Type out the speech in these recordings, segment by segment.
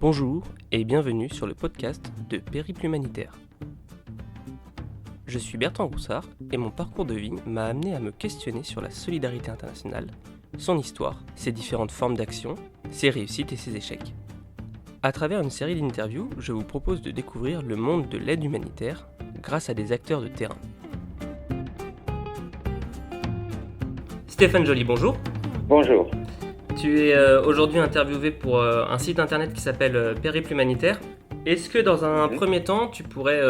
Bonjour et bienvenue sur le podcast de Périple Humanitaire. Je suis Bertrand Roussard et mon parcours de vie m'a amené à me questionner sur la solidarité internationale, son histoire, ses différentes formes d'action, ses réussites et ses échecs. À travers une série d'interviews, je vous propose de découvrir le monde de l'aide humanitaire grâce à des acteurs de terrain. Stéphane Joly, bonjour. Bonjour. Tu es aujourd'hui interviewé pour un site internet qui s'appelle Périple Humanitaire. Est-ce que dans un premier temps, tu pourrais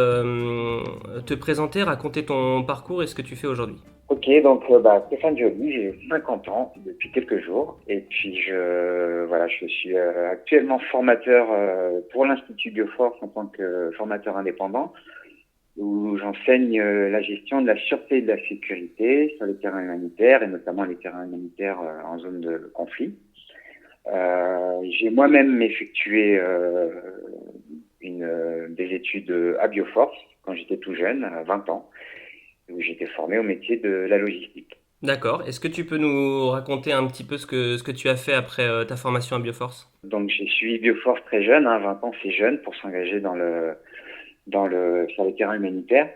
te présenter, raconter ton parcours et ce que tu fais aujourd'hui ? Ok, donc Stéphane Joly, j'ai 50 ans depuis quelques jours et puis je suis actuellement formateur pour l'Institut Bioforce en tant que formateur indépendant où j'enseigne la gestion de la sûreté et de la sécurité sur les terrains humanitaires et notamment les terrains humanitaires en zone de conflit. J'ai moi-même effectué des études à Bioforce quand j'étais tout jeune, à 20 ans, où j'étais formé au métier de la logistique. D'accord. Est-ce que tu peux nous raconter un petit peu ce que tu as fait après ta formation à Bioforce ? Donc j'ai suivi Bioforce très jeune, 20 ans c'est jeune pour s'engager sur les terrains humanitaires.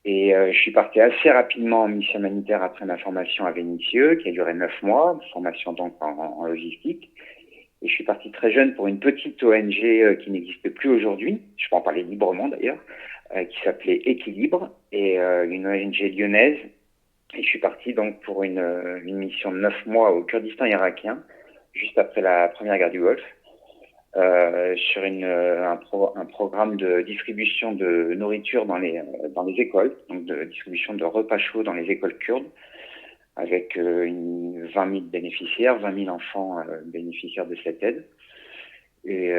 Et je suis parti assez rapidement en mission humanitaire après ma formation à Vénissieux, qui a duré 9 mois, une formation donc en logistique. Et je suis parti très jeune pour une petite ONG qui n'existe plus aujourd'hui, je peux en parler librement d'ailleurs, qui s'appelait Équilibre, et une ONG lyonnaise. Et je suis parti donc pour une mission de 9 mois au Kurdistan irakien, juste après la première guerre du Golfe, sur un programme de distribution de nourriture dans les écoles, donc de distribution de repas chauds dans les écoles kurdes, avec 20 000 bénéficiaires, 20 000 enfants bénéficiaires de cette aide. Et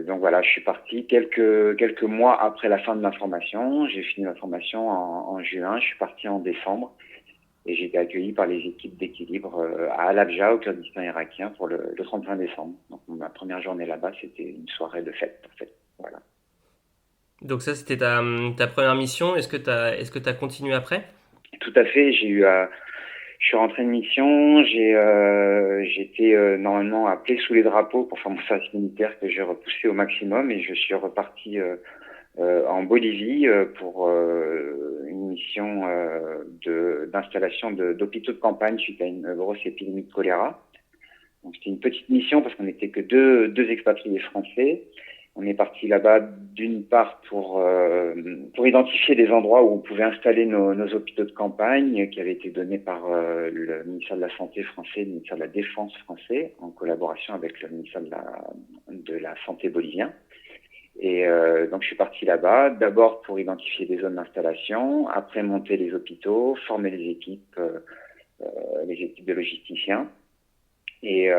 donc voilà, je suis parti quelques mois après la fin de ma formation. J'ai fini ma formation en juin, je suis parti en décembre. Et j'ai été accueilli par les équipes d'Équilibre à Halabja, au Kurdistan irakien, pour le 31 décembre. Donc ma première journée là-bas, c'était une soirée de fête, en fait. Voilà. Donc ça, c'était ta première mission. Est-ce que tu as continué après ? Tout à fait. Je suis rentré de mission. J'étais normalement appelé sous les drapeaux pour faire mon service militaire que j'ai repoussé au maximum, et je suis reparti en Bolivie pour une mission d'installation d'hôpitaux de campagne suite à une grosse épidémie de choléra. Donc c'était une petite mission parce qu'on n'était que deux expatriés français. On est parti là-bas d'une part pour identifier des endroits où on pouvait installer nos hôpitaux de campagne qui avaient été donnés par le ministère de la Santé français et le ministère de la Défense français en collaboration avec le ministère de la Santé bolivien. Et donc je suis parti là-bas, d'abord pour identifier des zones d'installation, après monter les hôpitaux, former les équipes de logisticiens. Et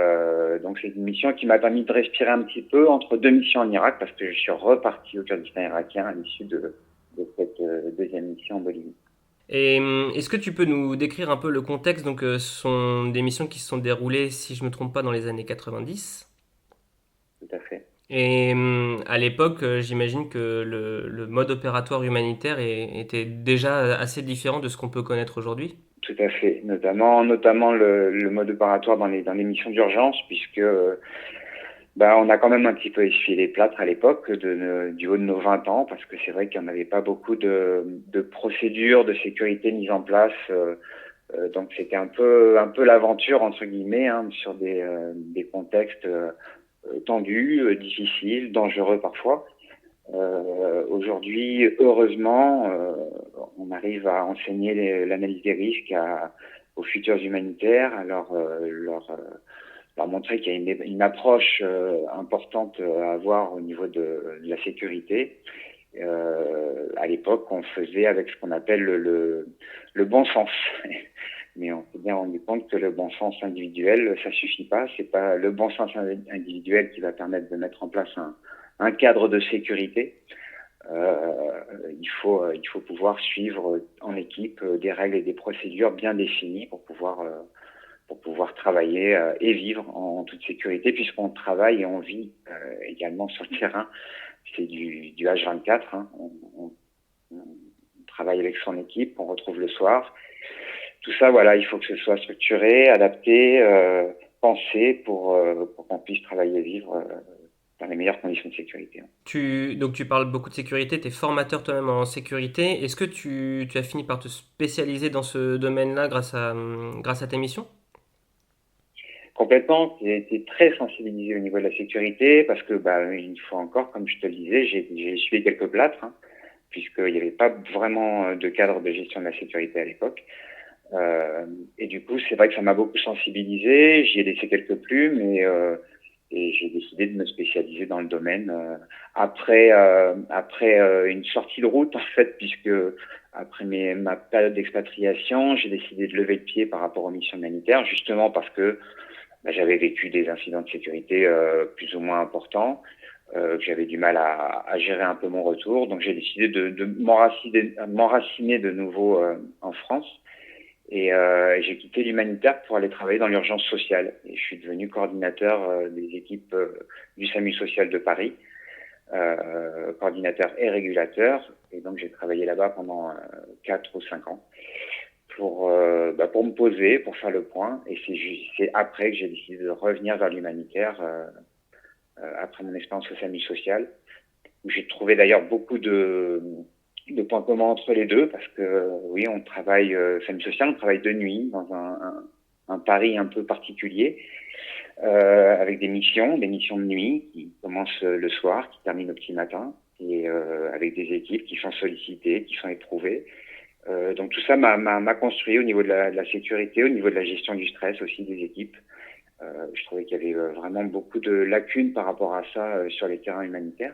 donc c'est une mission qui m'a permis de respirer un petit peu entre deux missions en Irak, parce que je suis reparti au Kurdistan irakien à l'issue de cette deuxième mission en Bolivie. Et est-ce que tu peux nous décrire un peu le contexte ? Donc, ce sont des missions qui se sont déroulées, si je ne me trompe pas, dans les années 90. Tout à fait. Et à l'époque, j'imagine que le mode opératoire humanitaire était déjà assez différent de ce qu'on peut connaître aujourd'hui. Tout à fait, notamment le mode opératoire dans les missions d'urgence, puisque on a quand même un petit peu essuyé les plâtres à l'époque du haut de nos 20 ans, parce que c'est vrai qu'il n'y en avait pas beaucoup de procédures de sécurité mises en place. Donc c'était un peu l'aventure entre guillemets sur des contextes tendus, difficiles, dangereux parfois. Aujourd'hui, heureusement, on arrive à enseigner l'analyse des risques aux futurs humanitaires, à leur montrer qu'il y a une approche importante à avoir au niveau de la sécurité. À l'époque, on faisait avec ce qu'on appelle le bon sens. Mais on s'est bien rendu compte que le bon sens individuel, ça suffit pas. C'est pas le bon sens individuel qui va permettre de mettre en place un cadre de sécurité. Il faut pouvoir suivre en équipe des règles et des procédures bien définies pour pouvoir travailler et vivre en toute sécurité, puisqu'on travaille et on vit également sur le terrain. C'est du H24. On travaille avec son équipe, on retrouve le soir. Tout ça, voilà, il faut que ce soit structuré, adapté, pensé pour qu'on puisse travailler et vivre dans les meilleures conditions de sécurité. Donc tu parles beaucoup de sécurité, tu es formateur toi-même en sécurité. Est-ce que tu as fini par te spécialiser dans ce domaine-là grâce à tes missions? Complètement, j'ai été très sensibilisé au niveau de la sécurité parce que, une fois encore, comme je te le disais, j'ai essuyé quelques plâtres, hein, puisqu'il n'y avait pas vraiment de cadre de gestion de la sécurité à l'époque. Et du coup, c'est vrai que ça m'a beaucoup sensibilisé. J'y ai laissé quelques plumes et j'ai décidé de me spécialiser dans le domaine après une sortie de route en fait, puisque après ma période d'expatriation, j'ai décidé de lever le pied par rapport aux missions humanitaires, justement parce que j'avais vécu des incidents de sécurité plus ou moins importants, que j'avais du mal à gérer un peu mon retour. Donc j'ai décidé de m'enraciner de nouveau en France. Et j'ai quitté l'humanitaire pour aller travailler dans l'urgence sociale. Et je suis devenu coordinateur des équipes du SAMU social de Paris, coordinateur et régulateur. Et donc j'ai travaillé là-bas pendant 4 ou 5 ans pour me poser, pour faire le point. Et c'est après que j'ai décidé de revenir vers l'humanitaire après mon expérience au SAMU social, où j'ai trouvé d'ailleurs beaucoup de points communs entre les deux, parce que oui, on travaille, SAMU social, on travaille de nuit dans un Paris un peu particulier, avec des missions de nuit qui commencent le soir, qui terminent au petit matin, et avec des équipes qui sont sollicitées, qui sont éprouvées. Donc tout ça m'a construit au niveau de la sécurité, au niveau de la gestion du stress aussi des équipes. Je trouvais qu'il y avait vraiment beaucoup de lacunes par rapport à ça sur les terrains humanitaires.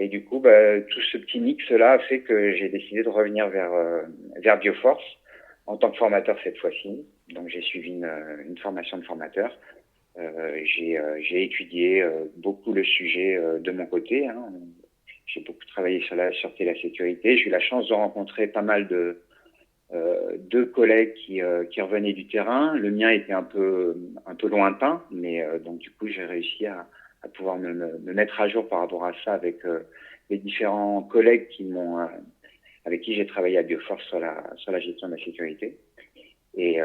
Et du coup, tout ce petit mix-là a fait que j'ai décidé de revenir vers Bioforce en tant que formateur cette fois-ci. Donc j'ai suivi une formation de formateur. J'ai étudié beaucoup le sujet de mon côté, hein. J'ai beaucoup travaillé sur la sûreté et la sécurité. J'ai eu la chance de rencontrer pas mal de collègues qui revenaient du terrain. Le mien était un peu lointain, mais donc du coup j'ai réussi à pouvoir me mettre à jour par rapport à ça avec les différents collègues avec qui j'ai travaillé à Bioforce sur la gestion de la sécurité. Et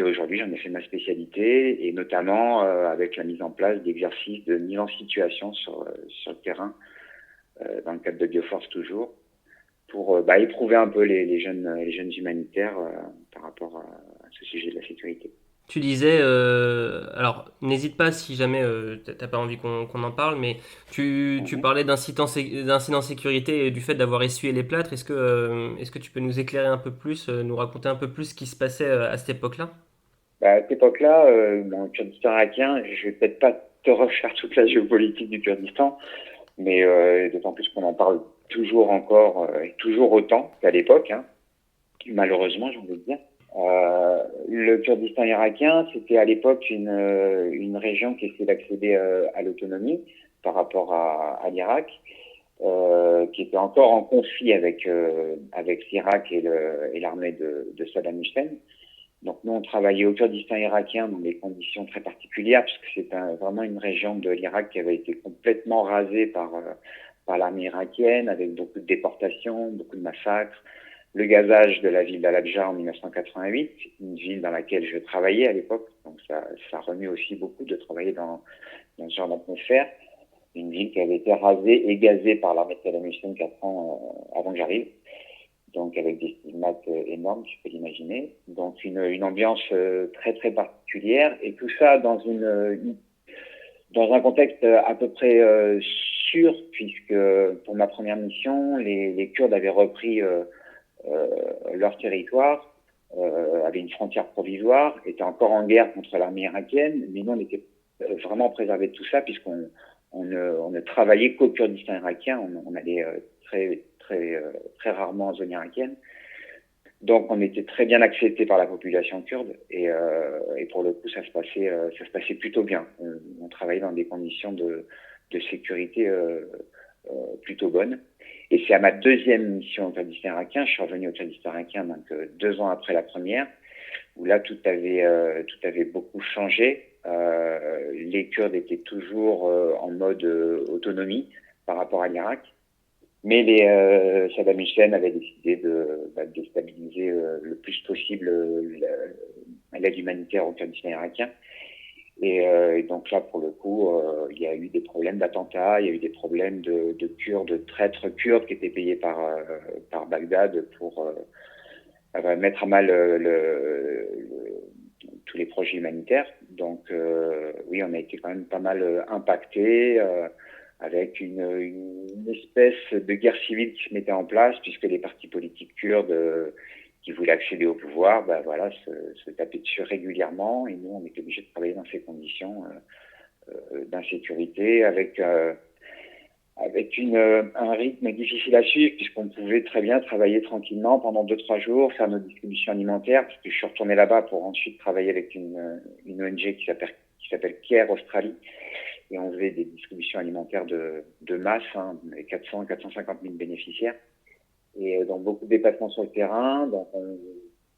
aujourd'hui, j'en ai fait ma spécialité, et notamment avec la mise en place d'exercices de mise en situation sur le terrain, dans le cadre de Bioforce toujours, pour éprouver un peu les jeunes humanitaires par rapport à ce sujet de la sécurité. Tu disais, alors n'hésite pas si jamais t'as pas envie qu'on en parle, mais tu Mhm. parlais d'incidents sécurité et du fait d'avoir essuyé les plâtres. Est-ce que tu peux nous éclairer un peu plus, nous raconter un peu plus ce qui se passait à cette époque-là? À cette époque-là, dans le Kurdistan irakien, je vais peut-être pas te refaire toute la géopolitique du Kurdistan, mais d'autant plus qu'on en parle toujours encore et toujours autant qu'à l'époque, hein, malheureusement, j'ai envie de dire. Le Kurdistan irakien, c'était à l'époque une région qui essayait d'accéder à l'autonomie par rapport à l'Irak, qui était encore en conflit avec l'Irak et l'armée de Saddam Hussein. Donc nous, on travaillait au Kurdistan irakien dans des conditions très particulières, puisque c'est vraiment une région de l'Irak qui avait été complètement rasée par l'armée irakienne, avec beaucoup de déportations, beaucoup de massacres, le gazage de la ville d'Al-Abjar en 1988, une ville dans laquelle je travaillais à l'époque. Donc ça remue aussi beaucoup de travailler dans ce genre d'atmosphère. Une ville qui avait été rasée et gazée par l'armée de Saddam Hussein 4 ans avant que j'arrive. Donc avec des stigmates énormes, tu peux l'imaginer. Donc une ambiance très très particulière, et tout ça dans un contexte à peu près sûr, puisque pour ma première mission, les Kurdes avaient repris leur territoire, avaient une frontière provisoire, étaient encore en guerre contre l'armée irakienne, mais nous on était vraiment préservés de tout ça, puisqu'on ne travaillait qu'au Kurdistan irakien, on allait très rarement en zone irakienne. Donc on était très bien accepté par la population kurde, et pour le coup ça se passait plutôt bien. On travaillait dans des conditions de sécurité plutôt bonnes. Et c'est à ma deuxième mission au Kurdistan irakien, je suis revenu au Kurdistan irakien donc 2 ans après la première, où là tout avait beaucoup changé. Les Kurdes étaient toujours en mode autonomie par rapport à l'Irak. Mais Saddam Hussein avait décidé de déstabiliser le plus possible l'aide humanitaire au Kurdistan irakien. Et donc là, pour le coup, il y a eu des problèmes d'attentats, il y a eu des problèmes de Kurdes, de traîtres kurdes qui étaient payés par Bagdad pour mettre à mal tous les projets humanitaires. Donc oui, on a été quand même pas mal impacté avec une espèce de guerre civile qui se mettait en place puisque les partis politiques kurdes qui voulaient accéder au pouvoir, voilà, se tapaient dessus régulièrement et nous, on était obligés de travailler dans ces conditions d'insécurité avec un rythme difficile à suivre puisqu'on pouvait très bien travailler tranquillement pendant 2-3 jours, faire nos distributions alimentaires, parce que je suis retourné là-bas pour ensuite travailler avec une ONG qui s'appelle CARE Australie, et on faisait des distributions alimentaires de masse, avec 450 000 bénéficiaires, et donc beaucoup de déplacements sur le terrain, donc on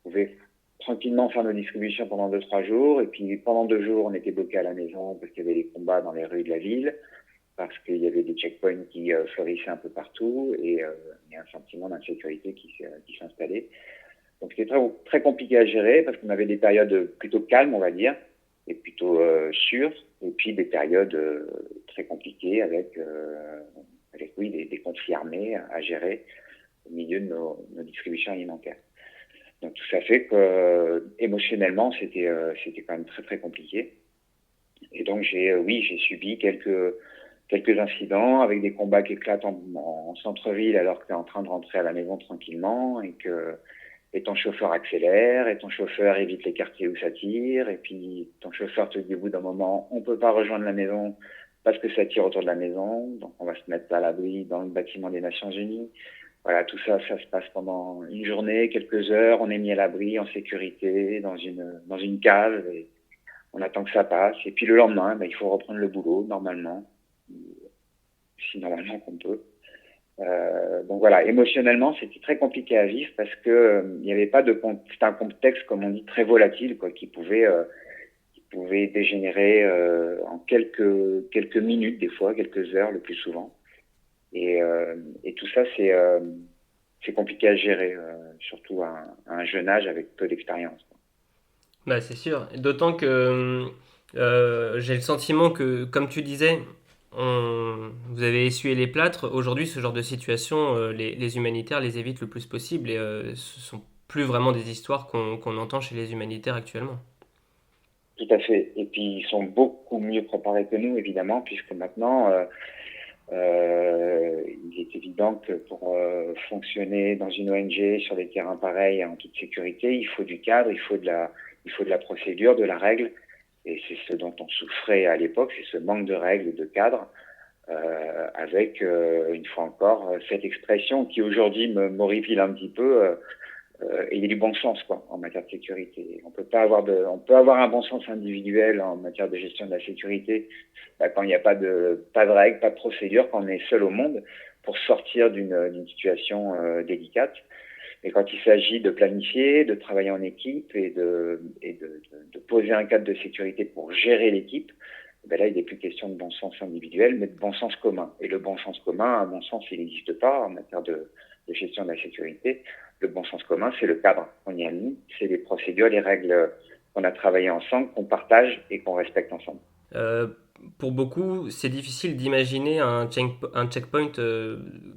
pouvait tranquillement faire nos distributions pendant 2-3 jours, et puis pendant 2 jours, on était bloqué à la maison parce qu'il y avait des combats dans les rues de la ville, parce qu'il y avait des checkpoints qui fleurissaient un peu partout et il y a un sentiment d'insécurité qui s'installait. Donc c'était très, très compliqué à gérer parce qu'on avait des périodes plutôt calmes, on va dire, et plutôt sûres, et puis des périodes très compliquées avec oui, des conflits armés à gérer au milieu de nos distributions alimentaires. Donc tout ça fait que émotionnellement, c'était quand même très très compliqué. Et donc j'ai subi quelques incidents avec des combats qui éclatent en centre-ville alors que tu es en train de rentrer à la maison tranquillement et ton chauffeur accélère et ton chauffeur évite les quartiers où ça tire et puis ton chauffeur te dit au bout d'un moment on peut pas rejoindre la maison parce que ça tire autour de la maison, donc on va se mettre à l'abri dans le bâtiment des Nations Unies. Voilà, tout ça se passe pendant une journée, quelques heures, on est mis à l'abri en sécurité dans une cave et on attend que ça passe. Et puis le lendemain, il faut reprendre le boulot normalement, si normalement qu'on peut. Donc voilà, émotionnellement, c'était très compliqué à vivre parce que il n'y avait pas c'était un contexte, comme on dit, très volatile, quoi, qui pouvait dégénérer en quelques minutes, des fois, quelques heures, le plus souvent. Et tout ça, c'est compliqué à gérer, surtout à un jeune âge avec peu d'expérience. Bah, c'est sûr. D'autant que j'ai le sentiment que, comme tu disais, vous avez essuyé les plâtres. Aujourd'hui, ce genre de situation, les humanitaires les évitent le plus possible et ce sont plus vraiment des histoires qu'on entend chez les humanitaires actuellement. Tout à fait. Et puis, ils sont beaucoup mieux préparés que nous, évidemment, puisque maintenant, il est évident que pour fonctionner dans une ONG sur des terrains pareils en toute sécurité, il faut du cadre, il faut de la procédure, de la règle. Et c'est ce dont on souffrait à l'époque, c'est ce manque de règles et de cadre, avec, une fois encore, cette expression qui aujourd'hui m'horripile un petit peu, ayez du bon sens, quoi, en matière de sécurité. On peut avoir un bon sens individuel en matière de gestion de la sécurité, quand il n'y a pas de règles, pas de procédures, quand on est seul au monde pour sortir d'une situation délicate. Et quand il s'agit de planifier, de travailler en équipe et de poser un cadre de sécurité pour gérer l'équipe, là, il n'est plus question de bon sens individuel, mais de bon sens commun. Et le bon sens commun, à mon sens, il n'existe pas en matière de gestion de la sécurité. Le bon sens commun, c'est le cadre qu'on y a mis, c'est les procédures, les règles qu'on a travaillées ensemble, qu'on partage et qu'on respecte ensemble. Euh, pour beaucoup, c'est difficile d'imaginer un checkpoint.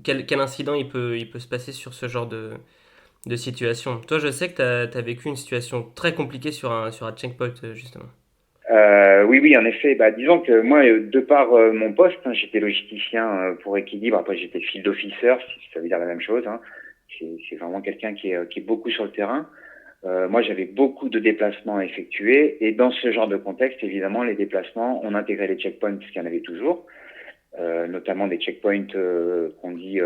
Quel incident il peut se passer sur ce genre de situation. Toi, je sais que tu as vécu une situation très compliquée sur un checkpoint, justement. Oui, en effet. Disons que moi, de par mon poste, j'étais logisticien pour Équilibre. Après, j'étais field officer, ça veut dire la même chose. C'est vraiment quelqu'un qui est beaucoup sur le terrain. Moi, j'avais beaucoup de déplacements à effectuer. Et dans ce genre de contexte, évidemment, les déplacements, on intégrait les checkpoints, puisqu'il y en avait toujours. Notamment des checkpoints qu'on dit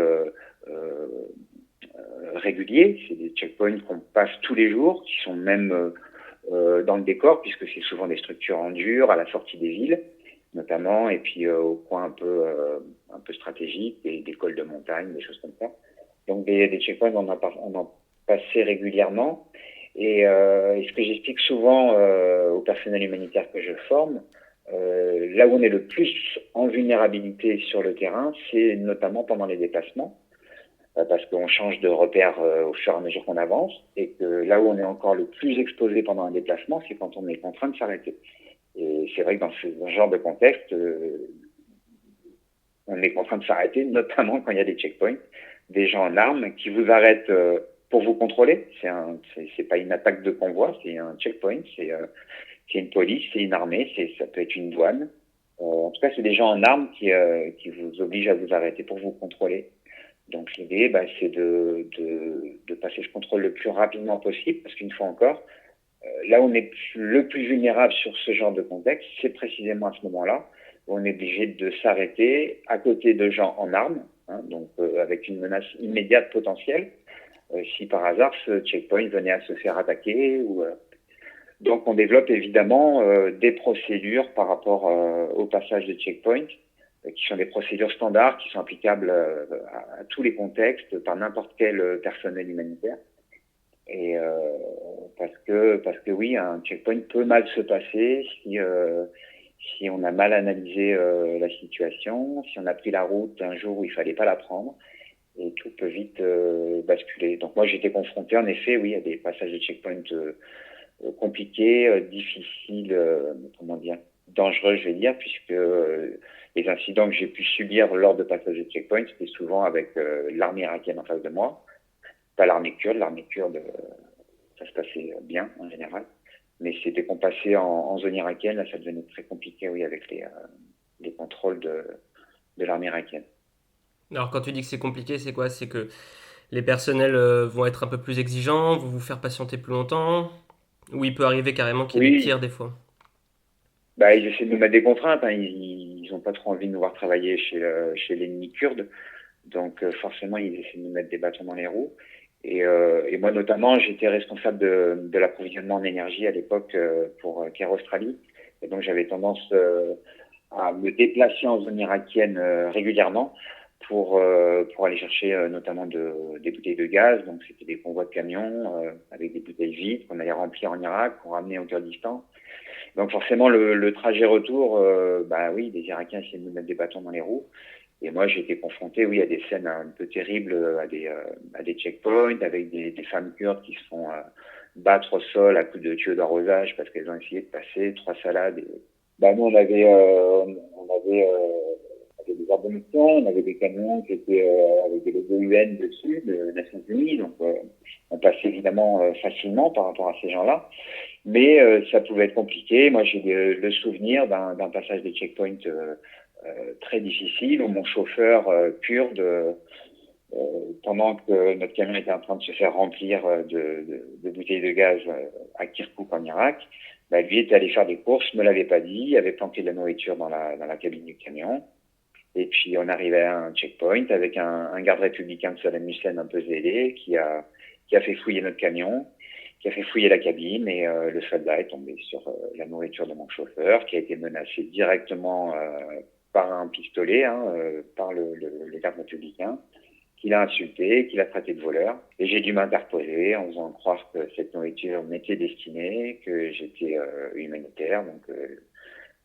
réguliers. C'est des checkpoints qu'on passe tous les jours, qui sont même dans le décor, puisque c'est souvent des structures en dur à la sortie des villes, notamment, et puis au coin un peu stratégique, des cols de montagne, des choses comme ça. Donc des checkpoints, on en passait régulièrement. Et ce que j'explique souvent au personnel humanitaire que je forme, là où on est le plus en vulnérabilité sur le terrain, c'est notamment pendant les déplacements, parce qu'on change de repère au fur et à mesure qu'on avance, et que là où on est encore le plus exposé pendant un déplacement, c'est quand on est contraint de s'arrêter. Et c'est vrai que dans ce genre de contexte, on est contraint de s'arrêter, notamment quand il y a des checkpoints, des gens en armes qui vous arrêtent pour vous contrôler. C'est pas une attaque de convoi, c'est un checkpoint, c'est une police, c'est une armée, ça peut être une douane. En tout cas, c'est des gens en armes qui vous obligent à vous arrêter pour vous contrôler. Donc l'idée, c'est de passer ce contrôle le plus rapidement possible, parce qu'une fois encore, là où on est le plus vulnérable sur ce genre de contexte, c'est précisément à ce moment-là où on est obligé de s'arrêter à côté de gens en armes, hein, donc avec une menace immédiate potentielle, si par hasard ce checkpoint venait à se faire attaquer. Donc on développe évidemment des procédures par rapport au passage de checkpoint, qui sont des procédures standards qui sont applicables à tous les contextes par n'importe quel personnel humanitaire. Et parce que oui, un checkpoint peut mal se passer si on a mal analysé la situation, si on a pris la route un jour où il fallait pas la prendre, et tout peut vite basculer. Donc moi j'étais confronté en effet, oui, à des passages de checkpoint compliqués, difficiles, comment dire, dangereux, je vais dire, puisque les incidents que j'ai pu subir lors de passages de checkpoint, c'était souvent avec l'armée irakienne en face de moi. Pas l'armée kurde, ça se passait bien en général. Mais c'était qu'on passait en zone irakienne, là ça devenait très compliqué, oui, avec les contrôles de l'armée irakienne. Alors quand tu dis que c'est compliqué, c'est quoi? C'est que les personnels vont être un peu plus exigeants, vont vous faire patienter plus longtemps, ou il peut arriver carrément qu'il y ait des Oui, tirs des fois. ils essaient de nous mettre des contraintes, hein. Ils ont pas trop envie de nous voir travailler chez l'ennemi kurde. Donc forcément, ils essaient de nous mettre des bâtons dans les roues. Et moi notamment, j'étais responsable de l'approvisionnement en énergie à l'époque pour Care Australie. Et donc j'avais tendance à me déplacer en zone irakienne régulièrement pour aller chercher notamment des bouteilles de gaz. Donc c'était des convois de camions avec des bouteilles vides qu'on allait remplir en Irak, qu'on ramenait au Kurdistan. Donc forcément le trajet retour, oui, les Irakiens essayaient de nous mettre des bâtons dans les roues. Et moi, j'ai été confronté, oui, à des scènes un peu terribles, à des checkpoints, avec des femmes kurdes qui se font battre au sol à coups de tuyaux d'arrosage parce qu'elles ont essayé de passer 3 salades. Nous, on avait des armes de mission, on avait des camions qui étaient avec des logos UN dessus, de Nations Unies, donc on passait évidemment facilement par rapport à ces gens-là. Mais ça pouvait être compliqué. Moi, j'ai le souvenir d'un passage des checkpoints très difficile où mon chauffeur kurde, pendant que notre camion était en train de se faire remplir de bouteilles de gaz à Kirkouk en Irak, lui était allé faire des courses, me l'avait pas dit, avait planté de la nourriture dans la cabine du camion. Et puis on arrivait à un checkpoint avec un garde républicain de Saddam Hussein un peu zélé qui a fait fouiller notre camion, qui a fait fouiller la cabine, et le soldat est tombé sur la nourriture de mon chauffeur, qui a été menacé directement par un pistolet, par le garde républicain, qui l'a insulté, qui l'a traité de voleur. Et j'ai dû m'interposer en faisant croire que cette nourriture m'était destinée, que j'étais humanitaire, donc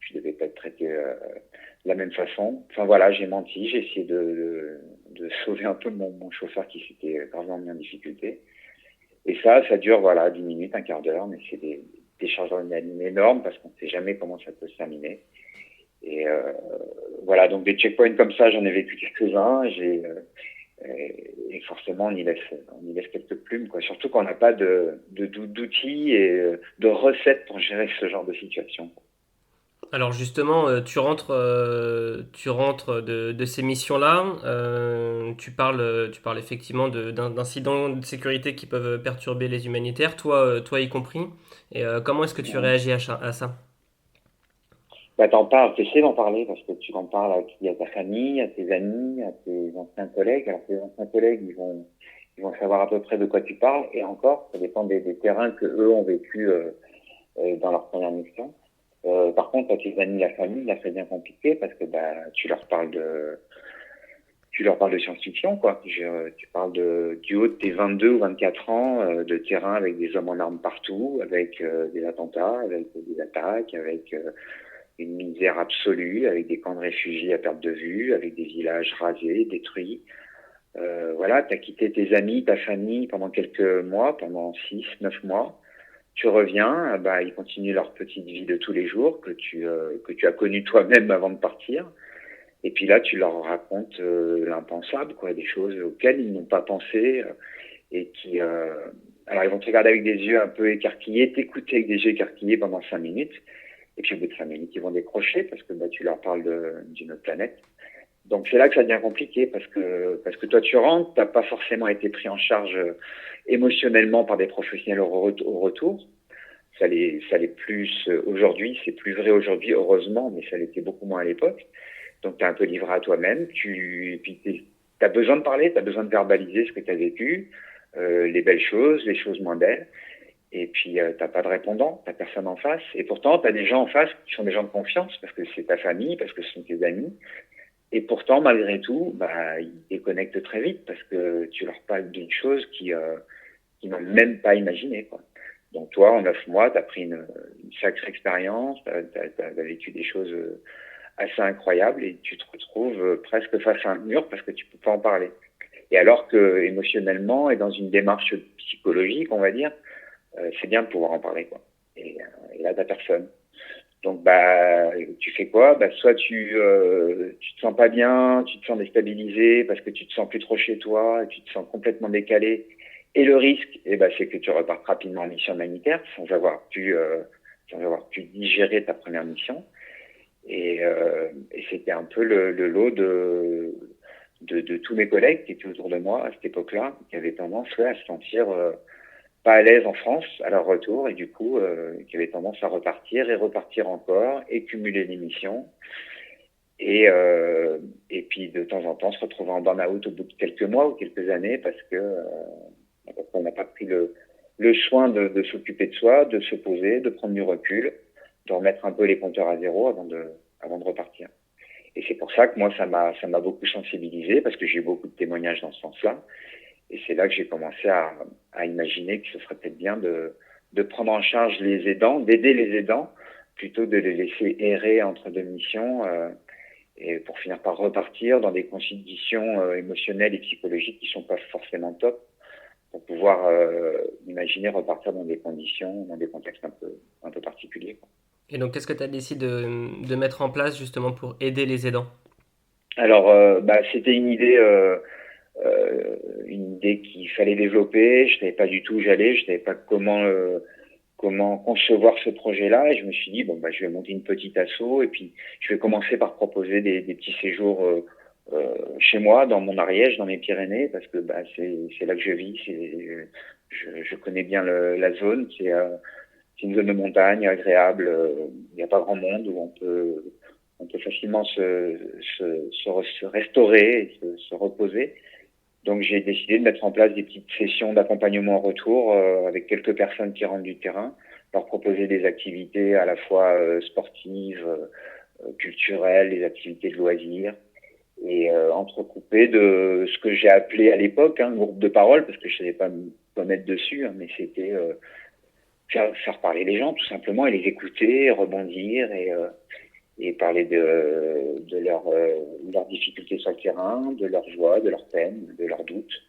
je devais pas être traité de la même façon. Enfin voilà, j'ai menti, j'ai essayé de sauver un peu mon chauffeur qui s'était gravement mis en difficulté. Et ça dure, 10 minutes, un quart d'heure, mais c'est des charges d'adrénaline énormes parce qu'on ne sait jamais comment ça peut se terminer. Et donc des checkpoints comme ça, j'en ai vécu quelques-uns. Et forcément, on y laisse quelques plumes, quoi. Surtout quand on n'a pas d'outils et de recettes pour gérer ce genre de situation. Alors justement, tu rentres de ces missions-là. Tu parles effectivement d'incidents de sécurité qui peuvent perturber les humanitaires, toi y compris. Et comment est-ce que tu Ouais. réagis à ça? T'en parles, t'essaies d'en parler parce que tu en parles à ta famille, à tes amis, à tes anciens collègues. Alors tes anciens collègues, ils vont savoir à peu près de quoi tu parles. Et encore, ça dépend des terrains que eux ont vécu dans leur première mission. Par contre, à tes amis, la famille, là, c'est bien compliqué parce que tu leur parles de science-fiction, quoi. Tu parles du haut de tes 22 ou 24 ans, de terrain avec des hommes en armes partout, avec des attentats, avec des attaques, avec une misère absolue, avec des camps de réfugiés à perte de vue, avec des villages rasés, détruits. T'as quitté tes amis, ta famille pendant quelques mois, pendant 6, 9 mois. Tu reviens, ils continuent leur petite vie de tous les jours que tu as connue toi-même avant de partir. Et puis là, tu leur racontes l'impensable, quoi, des choses auxquelles ils n'ont pas pensé et qui, alors ils vont te regarder avec des yeux un peu écarquillés, t'écouter avec des yeux écarquillés pendant 5 minutes. Et puis au bout de 5 minutes, ils vont décrocher parce que tu leur parles d'une autre planète. Donc c'est là que ça devient compliqué parce que toi tu rentres, t'as pas forcément été pris en charge émotionnellement par des professionnels au retour. Ça l'est plus aujourd'hui, c'est plus vrai aujourd'hui heureusement, mais ça l'était beaucoup moins à l'époque. Donc t'es un peu livré à toi-même. T'as besoin de parler, t'as besoin de verbaliser ce que t'as vécu, les belles choses, les choses moins belles. Et puis t'as pas de répondant, t'as personne en face. Et pourtant t'as des gens en face qui sont des gens de confiance parce que c'est ta famille, parce que ce sont tes amis. Et pourtant, malgré tout, ils déconnectent très vite parce que tu leur parles d'une chose qu'ils n'ont même pas imaginé, quoi. Donc toi, en 9 mois, tu as pris une sacrée expérience, tu as vécu des choses assez incroyables et tu te retrouves presque face à un mur parce que tu peux pas en parler. Et alors que émotionnellement et dans une démarche psychologique, on va dire, c'est bien de pouvoir en parler, quoi. Et là, t'as personne. Donc tu fais quoi? Soit tu te sens pas bien, tu te sens déstabilisé parce que tu te sens plus trop chez toi, tu te sens complètement décalé. Et le risque, c'est que tu repartes rapidement en mission humanitaire sans avoir pu digérer ta première mission. Et c'était un peu le lot de tous mes collègues qui étaient autour de moi à cette époque-là, qui avaient tendance à se sentir pas à l'aise en France à leur retour et du coup qui avaient tendance à repartir et repartir encore et cumuler les missions et puis de temps en temps se retrouver en burn-out au bout de quelques mois ou quelques années parce qu'on n'a pas pris le soin de s'occuper de soi, de se poser, de prendre du recul, de remettre un peu les compteurs à zéro avant de repartir. Et c'est pour ça que moi ça m'a beaucoup sensibilisé parce que j'ai eu beaucoup de témoignages dans ce sens-là. Et c'est là que j'ai commencé à imaginer que ce serait peut-être bien de prendre en charge les aidants, d'aider les aidants, plutôt de les laisser errer entre deux missions et pour finir par repartir dans des conditions émotionnelles et psychologiques qui sont pas forcément top, pour pouvoir imaginer repartir dans des conditions, dans des contextes un peu particuliers, quoi. Et donc, qu'est-ce que tu as décidé de mettre en place justement pour aider les aidants? Alors, c'était une idée qu'il fallait développer. Je savais pas du tout où j'allais, je savais pas comment concevoir ce projet-là. Et je me suis dit je vais monter une petite asso et puis je vais commencer par proposer des petits séjours chez moi, dans mon Ariège, dans mes Pyrénées, parce que c'est là que je vis. Je connais bien la zone. C'est une zone de montagne agréable. Il n'y a pas grand monde où on peut facilement se restaurer et se reposer. Donc j'ai décidé de mettre en place des petites sessions d'accompagnement en retour avec quelques personnes qui rentrent du terrain, leur proposer des activités à la fois sportives, culturelles, des activités de loisirs, et entrecoupées de ce que j'ai appelé à l'époque un groupe de parole, parce que je savais pas me mettre dessus, mais c'était faire parler les gens tout simplement et les écouter, rebondir et parler de leurs difficultés sur le terrain, de leurs joies, de leurs peines, de leurs doutes.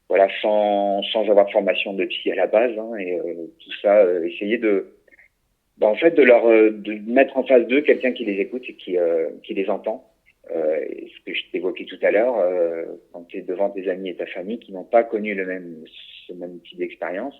Voilà, sans avoir de formation de psy à la base, et tout ça, essayer de mettre en face d'eux quelqu'un qui les écoute et qui les entend. Et ce que je t'évoquais tout à l'heure, quand tu es devant tes amis et ta famille qui n'ont pas connu ce même type d'expérience,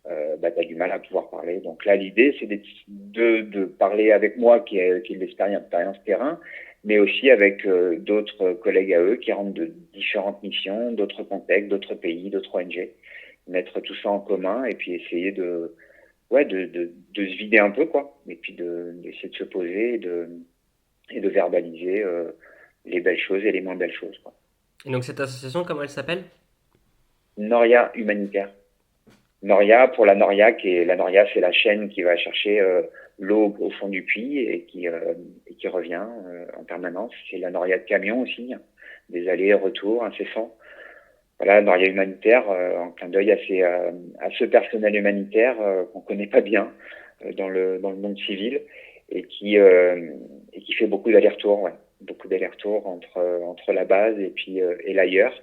t'as du mal à pouvoir parler. Donc là, l'idée, c'est de parler avec moi qui est de l'expérience terrain, mais aussi avec d'autres collègues à eux qui rentrent de différentes missions, d'autres contextes, d'autres pays, d'autres ONG. Mettre tout ça en commun et puis essayer de se vider un peu, quoi. Et puis d'essayer de se poser et de verbaliser les belles choses et les moins belles choses, quoi. Et donc, cette association, comment elle s'appelle? Noria Humanitaire. Noria, pour la Noria, la Noria, c'est la chaîne qui va chercher l'eau au fond du puits et qui revient en permanence. C'est la Noria de camion aussi, des allers-retours incessants. Voilà, Noria Humanitaire, en clin d'œil à ce personnel humanitaire qu'on connaît pas bien dans le monde civil et qui fait beaucoup d'allers-retours, beaucoup d'allers-retours entre la base et l'ailleurs.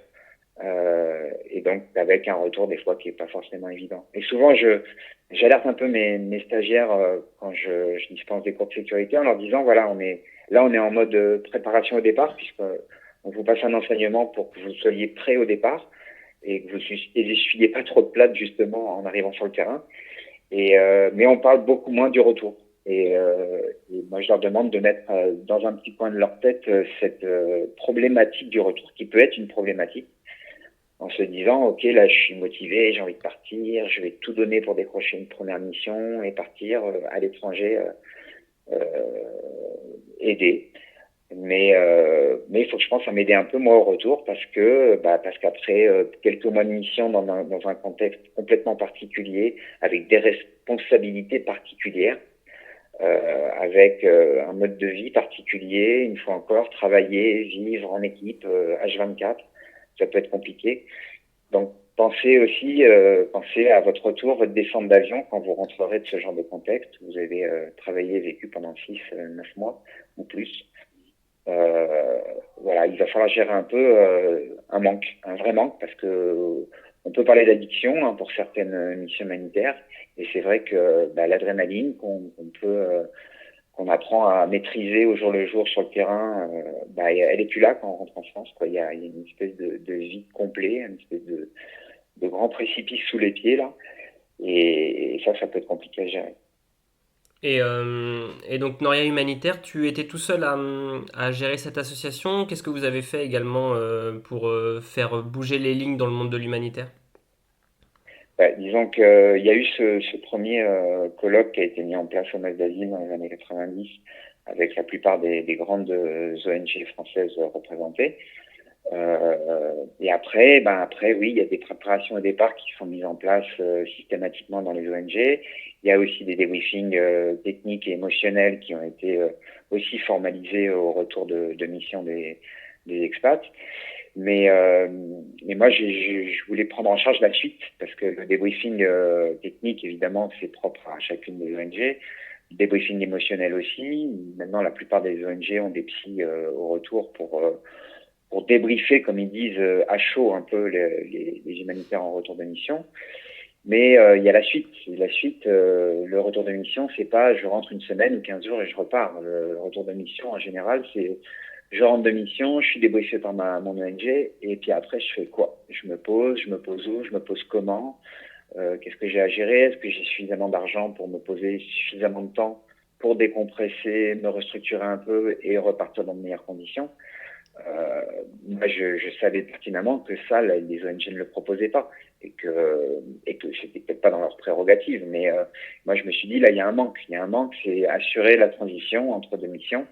Et donc avec un retour des fois qui est pas forcément évident. Et souvent j'alerte un peu mes stagiaires quand je dispense des cours de sécurité en leur disant voilà on est en mode préparation au départ puisque on vous passe un enseignement pour que vous soyez prêts au départ et que vous essuyez pas trop de plate justement en arrivant sur le terrain. Mais on parle beaucoup moins du retour. Et moi, je leur demande de mettre dans un petit coin de leur tête cette problématique du retour, qui peut être une problématique, en se disant, OK, là, je suis motivé, j'ai envie de partir, je vais tout donner pour décrocher une première mission et partir à l'étranger aider. Mais il faut que je pense à m'aider un peu moi au retour parce qu'après quelques mois de mission dans un contexte complètement particulier, avec des responsabilités particulières, avec un mode de vie particulier, une fois encore, travailler, vivre en équipe, H24, ça peut être compliqué. Donc pensez à votre retour, votre descente d'avion quand vous rentrerez de ce genre de contexte. Vous avez travaillé et vécu pendant 6-9 mois ou plus. Voilà, il va falloir gérer un peu un manque, un vrai manque, parce que on peut parler d'addiction pour certaines missions humanitaires, et c'est vrai que l'adrénaline qu'on apprend à maîtriser au jour le jour sur le terrain, elle est plus là quand on rentre en France, quoi. Il y a une espèce de vide complet, une espèce de grand précipice sous les pieds là, et ça peut être compliqué à gérer. Et donc, Noria Humanitaire, tu étais tout seul à gérer cette association. Qu'est-ce que vous avez fait également pour faire bouger les lignes dans le monde de l'humanitaire? Disons qu'il y a eu ce premier colloque qui a été mis en place au Mas d'Asile dans les années 90 avec la plupart des grandes ONG françaises représentées. Et après, oui, il y a des préparations au départ qui sont mises en place systématiquement dans les ONG. Il y a aussi des débriefings techniques et émotionnels qui ont été aussi formalisés au retour de mission des expats. Mais moi, je voulais prendre en charge la suite parce que le débriefing technique, évidemment, c'est propre à chacune des ONG. Le débriefing émotionnel aussi. Maintenant, la plupart des ONG ont des psys au retour pour débriefer, comme ils disent, à chaud un peu les humanitaires en retour de mission. Mais il y a la suite. La suite, le retour de mission, c'est pas je rentre une semaine ou 15 jours et je repars. Le retour de mission, en général, c'est je rentre de mission, je suis débriefé par mon ONG, et puis après, je fais quoi? Je me pose où? Je me pose comment? Qu'est-ce que j'ai à gérer? Est-ce que j'ai suffisamment d'argent pour me poser suffisamment de temps pour décompresser, me restructurer un peu et repartir dans de meilleures conditions? Moi, je savais pertinemment que ça, les ONG ne le proposaient pas et que c'était peut-être pas dans leurs prérogatives. Mais moi, je me suis dit, là, il y a un manque. Il y a un manque, c'est assurer la transition entre deux missions,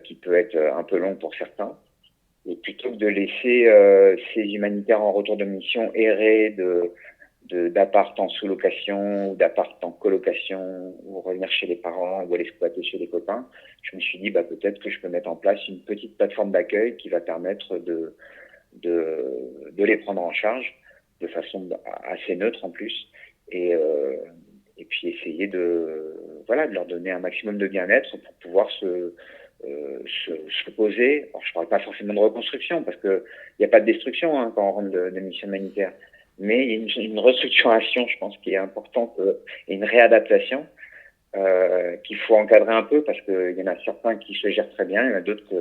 qui peut être un peu longue pour certains. Et plutôt que de laisser ces humanitaires en retour de mission errer d'appart en sous-location ou d'appart en colocation ou revenir chez les parents ou aller squatter chez les copains, je me suis dit peut-être que je peux mettre en place une petite plateforme d'accueil qui va permettre de les prendre en charge de façon assez neutre en plus et puis essayer de leur donner un maximum de bien-être pour pouvoir se poser. Alors, je ne parle pas forcément de reconstruction parce qu'il n'y a pas de destruction quand on rentre de mission humanitaire. Mais il y a une restructuration, je pense, qui est importante et une réadaptation qu'il faut encadrer un peu parce qu'il y en a certains qui se gèrent très bien, il y en a d'autres qui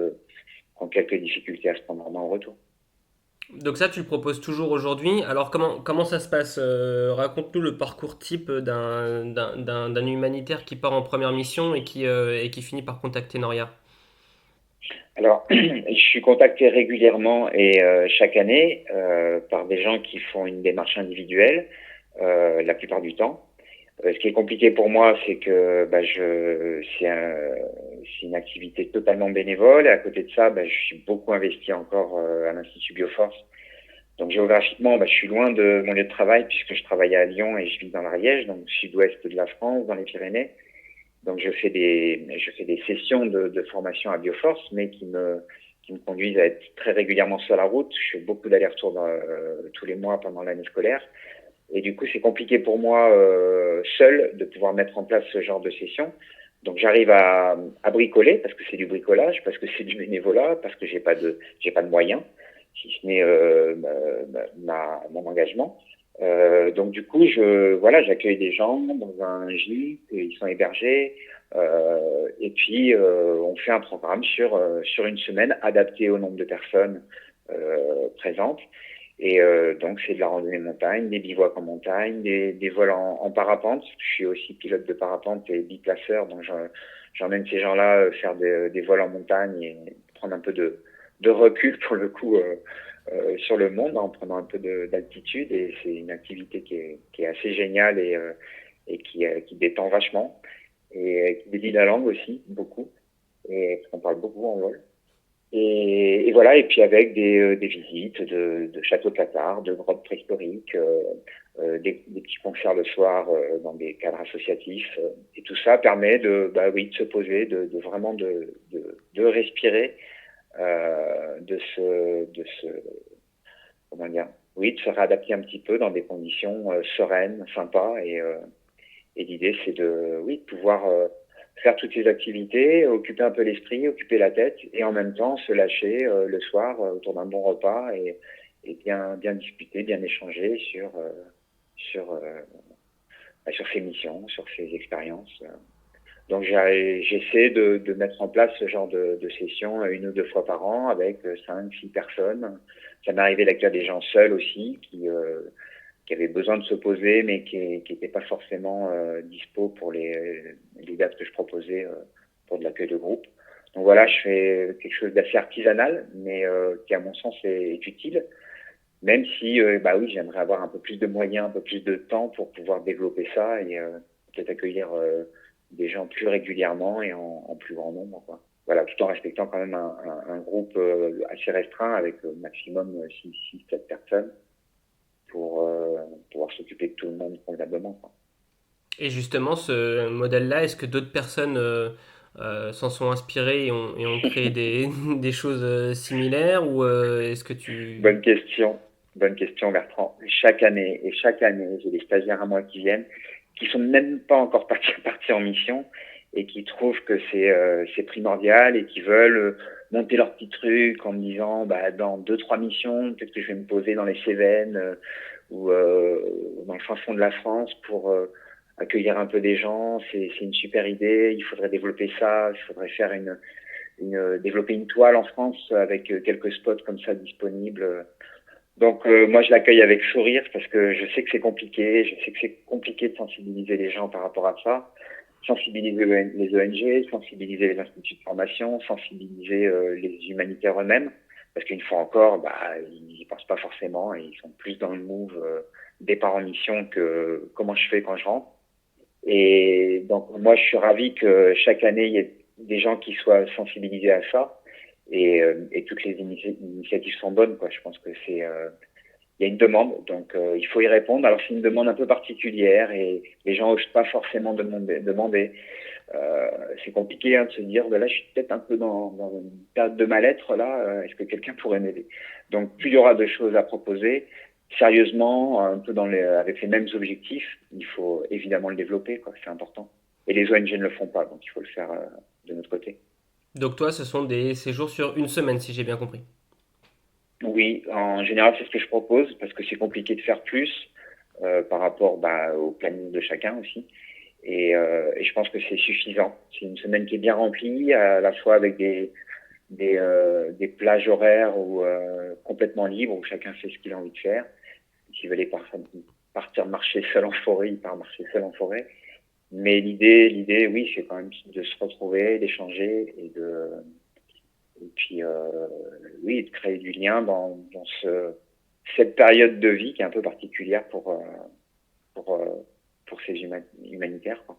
ont quelques difficultés à se prendre en main au retour. Donc ça, tu le proposes toujours aujourd'hui. Alors comment ça se passe? Raconte-nous le parcours type d'un humanitaire qui part en première mission et qui finit par contacter Noria. Alors, je suis contacté régulièrement et chaque année par des gens qui font une démarche individuelle la plupart du temps. Ce qui est compliqué pour moi, c'est que c'est une activité totalement bénévole. Et à côté de ça, je suis beaucoup investi encore à l'Institut Bioforce. Donc géographiquement, je suis loin de mon lieu de travail puisque je travaille à Lyon et je vis dans l'Ariège, donc sud-ouest de la France, dans les Pyrénées. Donc je fais des sessions de formation à Bioforce, mais qui me conduisent à être très régulièrement sur la route. Je fais beaucoup d'allers-retours tous les mois pendant l'année scolaire. Et du coup, c'est compliqué pour moi seul de pouvoir mettre en place ce genre de session. Donc j'arrive à bricoler parce que c'est du bricolage, parce que c'est du bénévolat, parce que j'ai pas de moyens. si ce n'est mon engagement. Donc du coup, j'accueille des gens dans un gîte, ils sont hébergés, et puis on fait un programme sur une semaine adapté au nombre de personnes présentes. Et donc c'est de la randonnée montagne, des bivouacs en montagne, des vols en parapente. Je suis aussi pilote de parapente et biplaceur, donc j'emmène ces gens-là faire des vols en montagne et prendre un peu de recul pour le coup sur le monde en prenant un peu d'altitude. Et c'est une activité qui est assez géniale et qui détend vachement et qui délie la langue aussi beaucoup. Et on parle beaucoup en vol. Et voilà, et puis avec des visites de châteaux cathares, de grottes préhistoriques, des petits concerts le soir dans des cadres associatifs. Et tout ça permet de se poser, de vraiment de respirer, comment dire, oui, de se réadapter un petit peu dans des conditions sereines, sympas. Et l'idée, c'est de pouvoir faire toutes ces activités, occuper un peu l'esprit, occuper la tête, et en même temps se lâcher le soir autour d'un bon repas et bien discuter, bien échanger sur ses missions, sur ses expériences. Donc j'essaie de mettre en place ce genre de session 1 ou 2 fois par an avec 5, 6 personnes. Ça m'est arrivé d'accueillir des gens seuls aussi qui avaient besoin de se poser mais qui n'étaient pas forcément dispo pour les dates que je proposais pour de l'accueil de groupe. Donc voilà, je fais quelque chose d'assez artisanal mais qui à mon sens est utile. Même si j'aimerais avoir un peu plus de moyens, un peu plus de temps pour pouvoir développer ça et peut-être accueillir des gens plus régulièrement et en plus grand nombre, quoi. Voilà, tout en respectant quand même un groupe assez restreint avec maximum 6-7 personnes pour pouvoir s'occuper de tout le monde convenablement, quoi. Et justement, ce modèle-là, est-ce que d'autres personnes s'en sont inspirées et ont créé des choses similaires ou est-ce que tu... Bonne question. Bonne question, Bertrand. Chaque année, j'ai des stagiaires à moi qui viennent, qui sont même pas encore partis en mission et qui trouvent que c'est primordial et qui veulent monter leur petit truc en me disant, dans 2-3 missions, peut-être que je vais me poser dans les Cévennes ou dans le fin fond de la France pour accueillir un peu des gens. C'est une super idée. Il faudrait développer ça. Il faudrait faire développer une toile en France avec quelques spots comme ça disponibles. Donc moi je l'accueille avec sourire parce que je sais que c'est compliqué, je sais que c'est compliqué de sensibiliser les gens par rapport à ça, sensibiliser les ONG, sensibiliser les instituts de formation, sensibiliser les humanitaires eux-mêmes, parce qu'une fois encore, ils y pensent pas forcément et ils sont plus dans le move départ en mission que comment je fais quand je rentre. Et donc moi je suis ravi que chaque année il y ait des gens qui soient sensibilisés à ça. Et toutes les initiatives sont bonnes, quoi. Je pense que il y a une demande, donc il faut y répondre. Alors c'est une demande un peu particulière et les gens n'osent pas forcément demander. C'est compliqué de se dire, là je suis peut-être un peu dans une période de mal-être là. Est-ce que quelqu'un pourrait m'aider? Donc plus il y aura de choses à proposer, sérieusement, un peu avec les mêmes objectifs, il faut évidemment le développer, quoi. C'est important. Et les ONG ne le font pas, donc il faut le faire de notre côté. Donc toi, ce sont des séjours sur 1 semaine, si j'ai bien compris. Oui, en général, c'est ce que je propose parce que c'est compliqué de faire plus par rapport au planning de chacun aussi. Et je pense que c'est suffisant. C'est une semaine qui est bien remplie, à la fois avec des plages horaires complètement libres où chacun fait ce qu'il a envie de faire. S'il veut aller partir marcher seul en forêt, il part marcher seul en forêt. Mais l'idée, oui, c'est quand même de se retrouver, d'échanger et puis oui, de créer du lien dans cette période de vie qui est un peu particulière pour, pour ces humanitaires, quoi.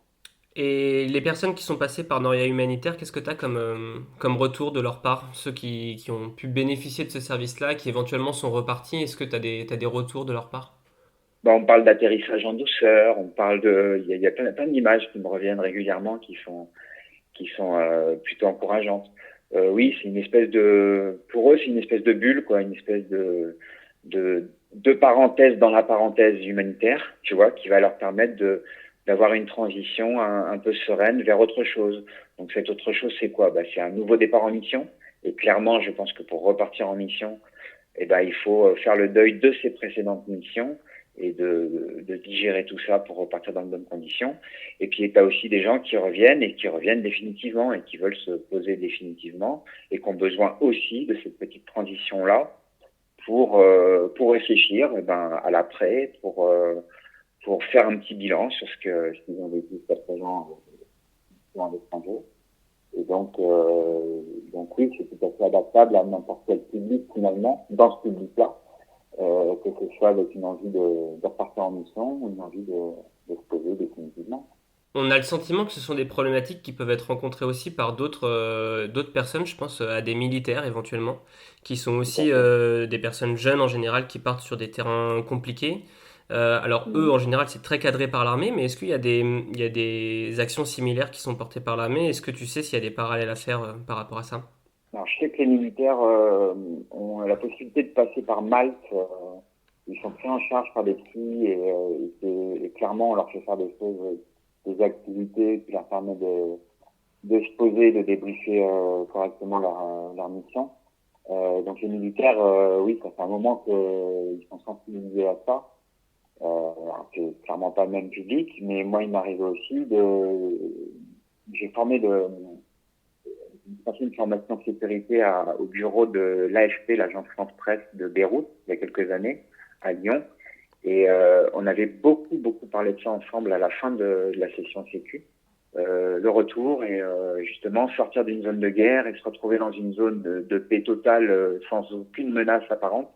Et les personnes qui sont passées par Noria Humanitaire, qu'est-ce que tu as comme retour de leur part? Ceux qui ont pu bénéficier de ce service-là, qui éventuellement sont repartis, est-ce que tu as des retours de leur part? On parle d'atterrissage en douceur, on parle il y a plein d'images qui me reviennent régulièrement qui sont plutôt encourageantes. Oui, c'est une espèce pour eux, c'est une espèce de bulle, quoi, une espèce de parenthèse dans la parenthèse humanitaire, tu vois, qui va leur permettre d'avoir une transition un peu sereine vers autre chose. Donc cette autre chose, c'est quoi? C'est un nouveau départ en mission. Et clairement, je pense que pour repartir en mission, il faut faire le deuil de ses précédentes missions et de digérer tout ça pour repartir dans de bonnes conditions. Et puis, tu as aussi des gens qui reviennent et qui reviennent définitivement et qui veulent se poser définitivement et qui ont besoin aussi de cette petite transition-là pour réfléchir à l'après, pour faire un petit bilan sur ce qu'ils ont vécu jusqu'à présent à l'étranger. Et donc oui, c'est tout à fait adaptable à n'importe quel public finalement, dans ce public-là, que ce soit avec une envie de repartir en mission ou une envie de se poser définitivement. On a le sentiment que ce sont des problématiques qui peuvent être rencontrées aussi par d'autres personnes, je pense à des militaires éventuellement, qui sont aussi des personnes jeunes en général qui partent sur des terrains compliqués. Alors eux, en général, c'est très cadré par l'armée, mais est-ce qu'il y a des actions similaires qui sont portées par l'armée? Est-ce que tu sais s'il y a des parallèles à faire par rapport à ça? Alors, je sais que les militaires ont la possibilité de passer par Malte. Ils sont pris en charge par des psys et clairement, on leur fait faire des choses, des activités qui leur permettent de se poser, de débriefer correctement leur mission. Donc les militaires, oui, ça fait un moment qu'ils sont sensibilisés à ça. C'est clairement pas le même public, mais moi, il m'arrive aussi j'ai passé une formation de sécurité au bureau de l'AFP, l'agence France-Presse de Beyrouth, il y a quelques années, à Lyon. Et on avait beaucoup parlé de ça ensemble à la fin de la session sécu. Le retour et justement sortir d'une zone de guerre et se retrouver dans une zone de paix totale sans aucune menace apparente.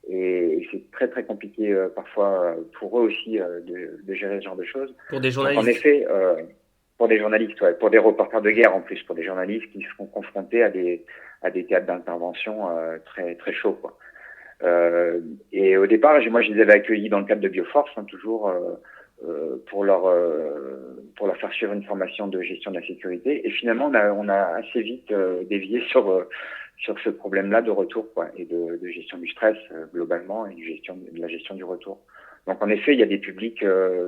Et c'est très compliqué parfois pour eux aussi de gérer ce genre de choses. Pour des Donc journalistes. en effet, pour des journalistes, ouais, pour des reporters de guerre en plus, pour des journalistes qui seront confrontés à des théâtres d'intervention très chauds, quoi. Et au départ, moi je les avais accueillis dans le cadre de Bioforce, toujours pour leur faire suivre une formation de gestion de la sécurité. Et finalement, on a assez vite dévié sur ce problème-là de retour, quoi, et de gestion du stress globalement et de la gestion du retour. Donc en effet, il y a des publics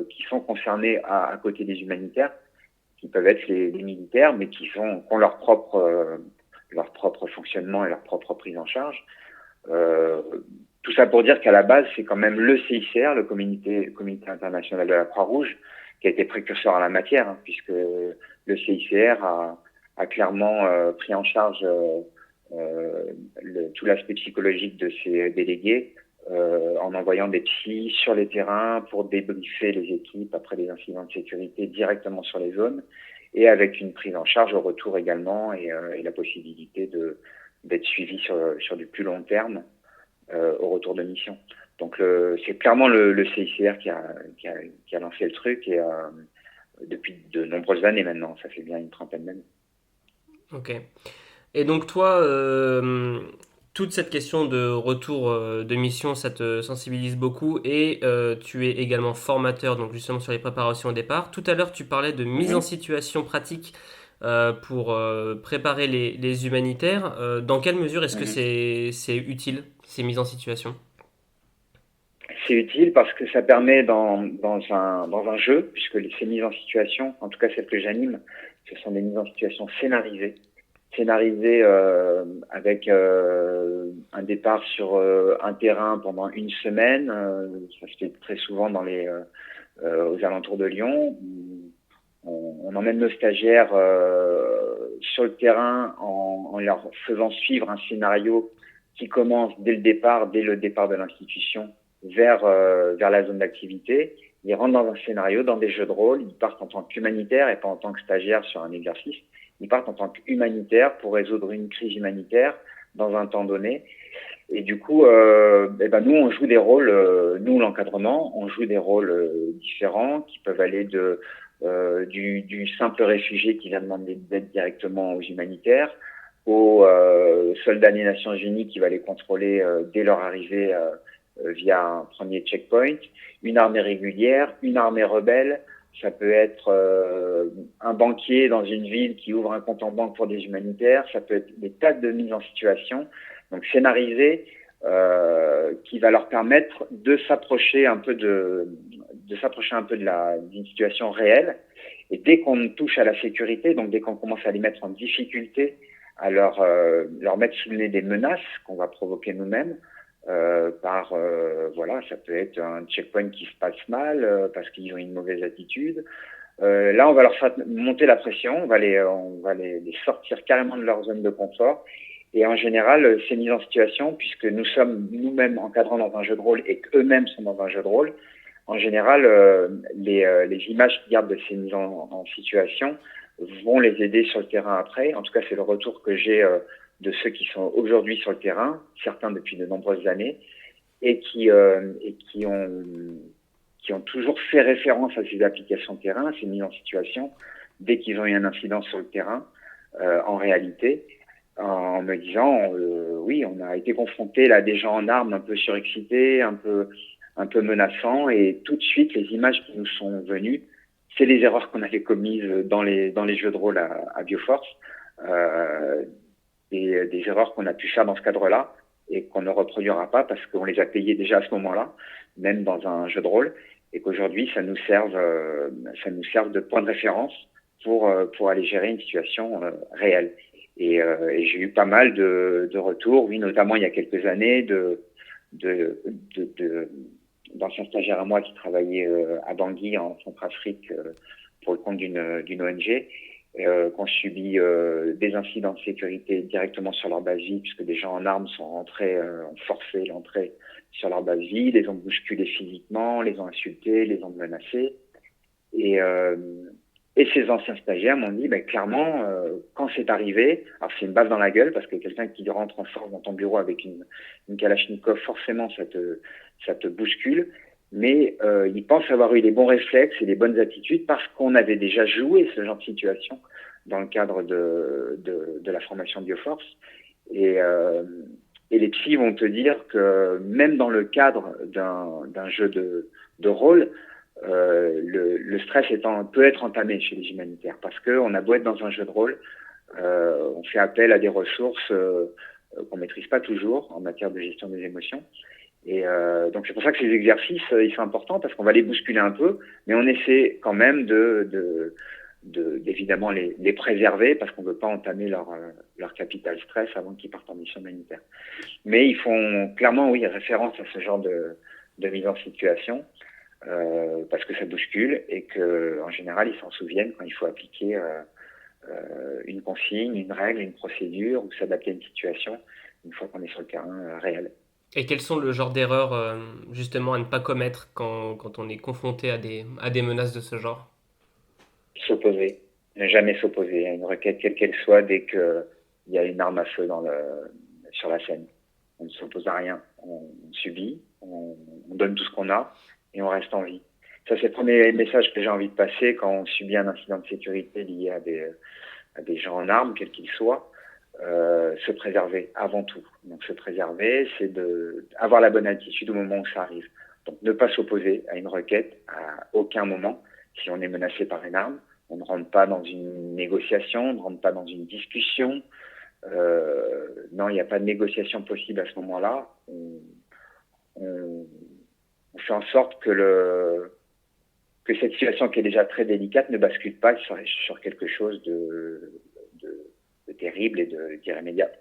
qui sont concernés à côté des humanitaires, qui peuvent être les militaires, mais qui ont leur propre fonctionnement et leur propre prise en charge. Tout ça pour dire qu'à la base, c'est quand même le CICR, le Comité international de la Croix-Rouge, qui a été précurseur en la matière, puisque le CICR a clairement pris en charge tout l'aspect psychologique de ses délégués, en envoyant des psys sur les terrains pour débriefer les équipes après des incidents de sécurité directement sur les zones, et avec une prise en charge au retour également, et la possibilité d'être suivi sur du plus long terme au retour de mission. Donc c'est clairement le CICR qui a lancé le truc, et depuis de nombreuses années maintenant, ça fait bien une trentaine d'années. Ok. Et donc toi, toute cette question de retour de mission, ça te sensibilise beaucoup, et tu es également formateur, donc justement sur les préparations au départ. Tout à l'heure, tu parlais de mise en situation pratique pour préparer les humanitaires. Dans quelle mesure est-ce que c'est utile, ces mises en situation? C'est utile parce que ça permet dans un jeu, puisque ces mises en situation, en tout cas celles que j'anime, ce sont des mises en situation scénarisées avec un départ sur un terrain pendant une semaine. Ça se fait très souvent aux alentours de Lyon. On emmène nos stagiaires sur le terrain en leur faisant suivre un scénario qui commence dès le départ de l'institution vers la zone d'activité. Ils rentrent dans un scénario, dans des jeux de rôle. Ils partent en tant qu'humanitaires et pas en tant que stagiaires sur un exercice. Ils partent en tant qu'humanitaires pour résoudre une crise humanitaire dans un temps donné. Et du coup, nous, on joue des rôles, nous, l'encadrement, on joue des rôles différents qui peuvent aller du simple réfugié qui vient demander d'aide directement aux humanitaires, aux soldats des Nations Unies qui va les contrôler dès leur arrivée via un premier checkpoint, une armée régulière, une armée rebelle. Ça peut être un banquier dans une ville qui ouvre un compte en banque pour des humanitaires. Ça peut être des tas de mises en situation, donc scénarisées, qui va leur permettre de s'approcher un peu d'une situation réelle. Et dès qu'on touche à la sécurité, donc dès qu'on commence à les mettre en difficulté, à leur mettre sous le nez des menaces qu'on va provoquer nous-mêmes, voilà, ça peut être un checkpoint qui se passe mal parce qu'ils ont une mauvaise attitude. Là, on va leur faire monter la pression, on va les sortir carrément de leur zone de confort. Et en général, ces mises en situation, puisque nous sommes nous-mêmes encadrants dans un jeu de rôle et qu'eux-mêmes sont dans un jeu de rôle, en général, les images qu'ils gardent de ces mises en situation vont les aider sur le terrain après. En tout cas, c'est le retour que j'ai de ceux qui sont aujourd'hui sur le terrain, certains depuis de nombreuses années, et qui ont toujours fait référence à ces applications de terrain, à ces mises en situation, dès qu'ils ont eu un incident sur le terrain, en réalité, en me disant, oui, on a été confronté là à des gens en armes un peu surexcités, un peu menaçants, et tout de suite, les images qui nous sont venues, c'est les erreurs qu'on avait commises dans les jeux de rôle à Bioforce, des erreurs qu'on a pu faire dans ce cadre-là, et qu'on ne reproduira pas parce qu'on les a payées déjà à ce moment-là, même dans un jeu de rôle, et qu'aujourd'hui, ça nous serve de point de référence pour aller gérer une situation réelle. Et j'ai eu pas mal de retours, oui, notamment il y a quelques années, d'anciens stagiaires à moi qui travaillaient à Bangui, en Centrafrique, pour le compte d'une ONG, qui ont subi des incidents de sécurité directement sur leur base vie, puisque des gens en armes sont rentrés, ont forcé l'entrée sur leur base vie, les ont bousculés physiquement, les ont insultés, les ont menacés. Et ces anciens stagiaires m'ont dit, clairement, quand c'est arrivé, alors c'est une baffe dans la gueule, parce que quelqu'un qui rentre en force dans ton bureau avec une Kalachnikov, forcément, ça te bouscule. Mais ils pensent avoir eu les bons réflexes et les bonnes attitudes parce qu'on avait déjà joué ce genre de situation dans le cadre de la formation Bioforce. Et les psys vont te dire que même dans le cadre d'un jeu de rôle, le stress peut être entamé chez les humanitaires parce qu'on a beau être dans un jeu de rôle, on fait appel à des ressources qu'on maîtrise pas toujours en matière de gestion des émotions. Et donc c'est pour ça que ces exercices ils sont importants parce qu'on va les bousculer un peu, mais on essaie quand même d'évidemment les préserver parce qu'on ne veut pas entamer leur capital stress avant qu'ils partent en mission humanitaire. Mais ils font clairement oui référence à ce genre de mise en situation. Parce que ça bouscule et que en général ils s'en souviennent quand il faut appliquer une consigne, une règle, une procédure ou s'adapter à une situation une fois qu'on est sur le terrain réel. Et quels sont le genre d'erreurs justement à ne pas commettre quand on est confronté à des menaces de ce genre? S'opposer, ne jamais s'opposer à une requête quelle qu'elle soit dès qu'il y a une arme à feu sur la scène. On ne s'oppose à rien, on subit, on donne tout ce qu'on a et on reste en vie. Ça, c'est le premier message que j'ai envie de passer quand on subit un incident de sécurité lié à des gens en armes, quels qu'ils soient. Se préserver avant tout. Donc se préserver, c'est avoir la bonne attitude au moment où ça arrive. Donc ne pas s'opposer à une requête à aucun moment. Si on est menacé par une arme, on ne rentre pas dans une négociation, on ne rentre pas dans une discussion. Non, il n'y a pas de négociation possible à ce moment-là. On fait en sorte que cette situation qui est déjà très délicate ne bascule pas sur quelque chose de terrible et d'irrémédiable.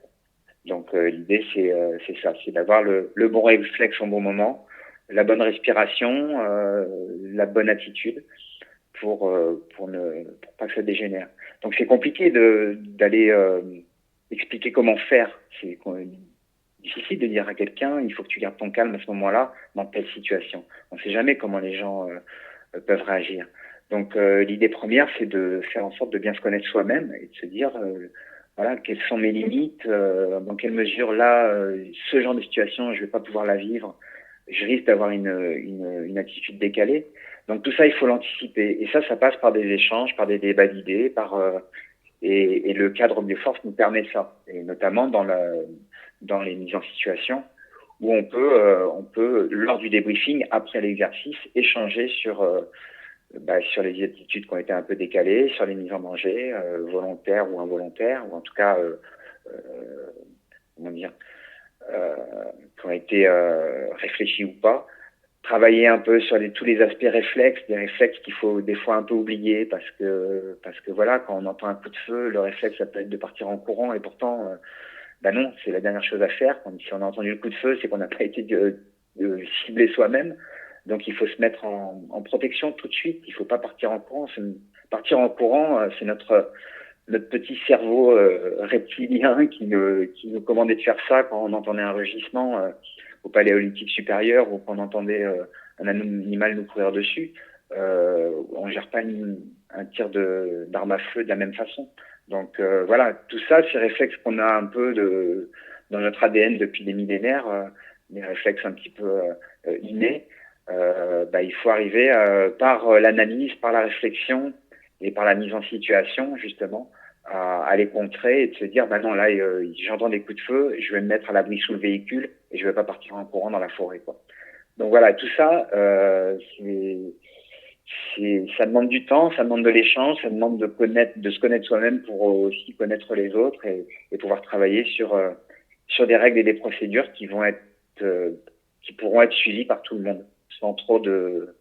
Donc l'idée c'est ça, c'est d'avoir le bon réflexe au bon moment, la bonne respiration, la bonne attitude pour pas que ça dégénère. Donc c'est compliqué d'aller expliquer comment faire. C'est difficile de dire à quelqu'un il faut que tu gardes ton calme à ce moment-là dans telle situation. On ne sait jamais comment les gens peuvent réagir. Donc l'idée première c'est de faire en sorte de bien se connaître soi-même et de se dire voilà, quelles sont mes limites, dans quelle mesure là, ce genre de situation, je vais pas pouvoir la vivre, je risque d'avoir une attitude décalée. Donc tout ça, il faut l'anticiper. Et ça passe par des échanges, par des débats d'idées, et le cadre Bioforce nous permet ça. Et notamment dans les mises en situation, où on peut, lors du débriefing, après l'exercice, échanger sur les attitudes qui ont été un peu décalées, sur les mises en danger, volontaires ou involontaires, ou en tout cas, comment dire, qui ont été réfléchies ou pas. Travailler un peu sur tous les aspects réflexes, des réflexes qu'il faut des fois un peu oublier parce que voilà, quand on entend un coup de feu, le réflexe ça peut être de partir en courant et pourtant Ben non, c'est la dernière chose à faire. Si on a entendu le coup de feu, c'est qu'on n'a pas été ciblé soi-même. Donc il faut se mettre en protection tout de suite. Il faut pas partir en courant. Partir en courant, c'est notre petit cerveau reptilien qui nous commandait de faire ça quand on entendait un rugissement au paléolithique supérieur ou qu'on entendait un animal nous courir dessus. On gère pas un tir d'arme à feu de la même façon. Donc voilà, tout ça, ces réflexes qu'on a un peu dans notre ADN depuis des millénaires, des réflexes un petit peu innés, il faut arriver par l'analyse, par la réflexion et par la mise en situation justement à les contrer et de se dire non là j'entends des coups de feu, je vais me mettre à l'abri sous le véhicule et je vais pas partir en courant dans la forêt quoi. Donc voilà, tout ça ça demande du temps, ça demande de l'échange, ça demande de se connaître soi-même pour aussi connaître les autres et pouvoir travailler sur des règles et des procédures qui pourront être suivies par tout le monde sans trop de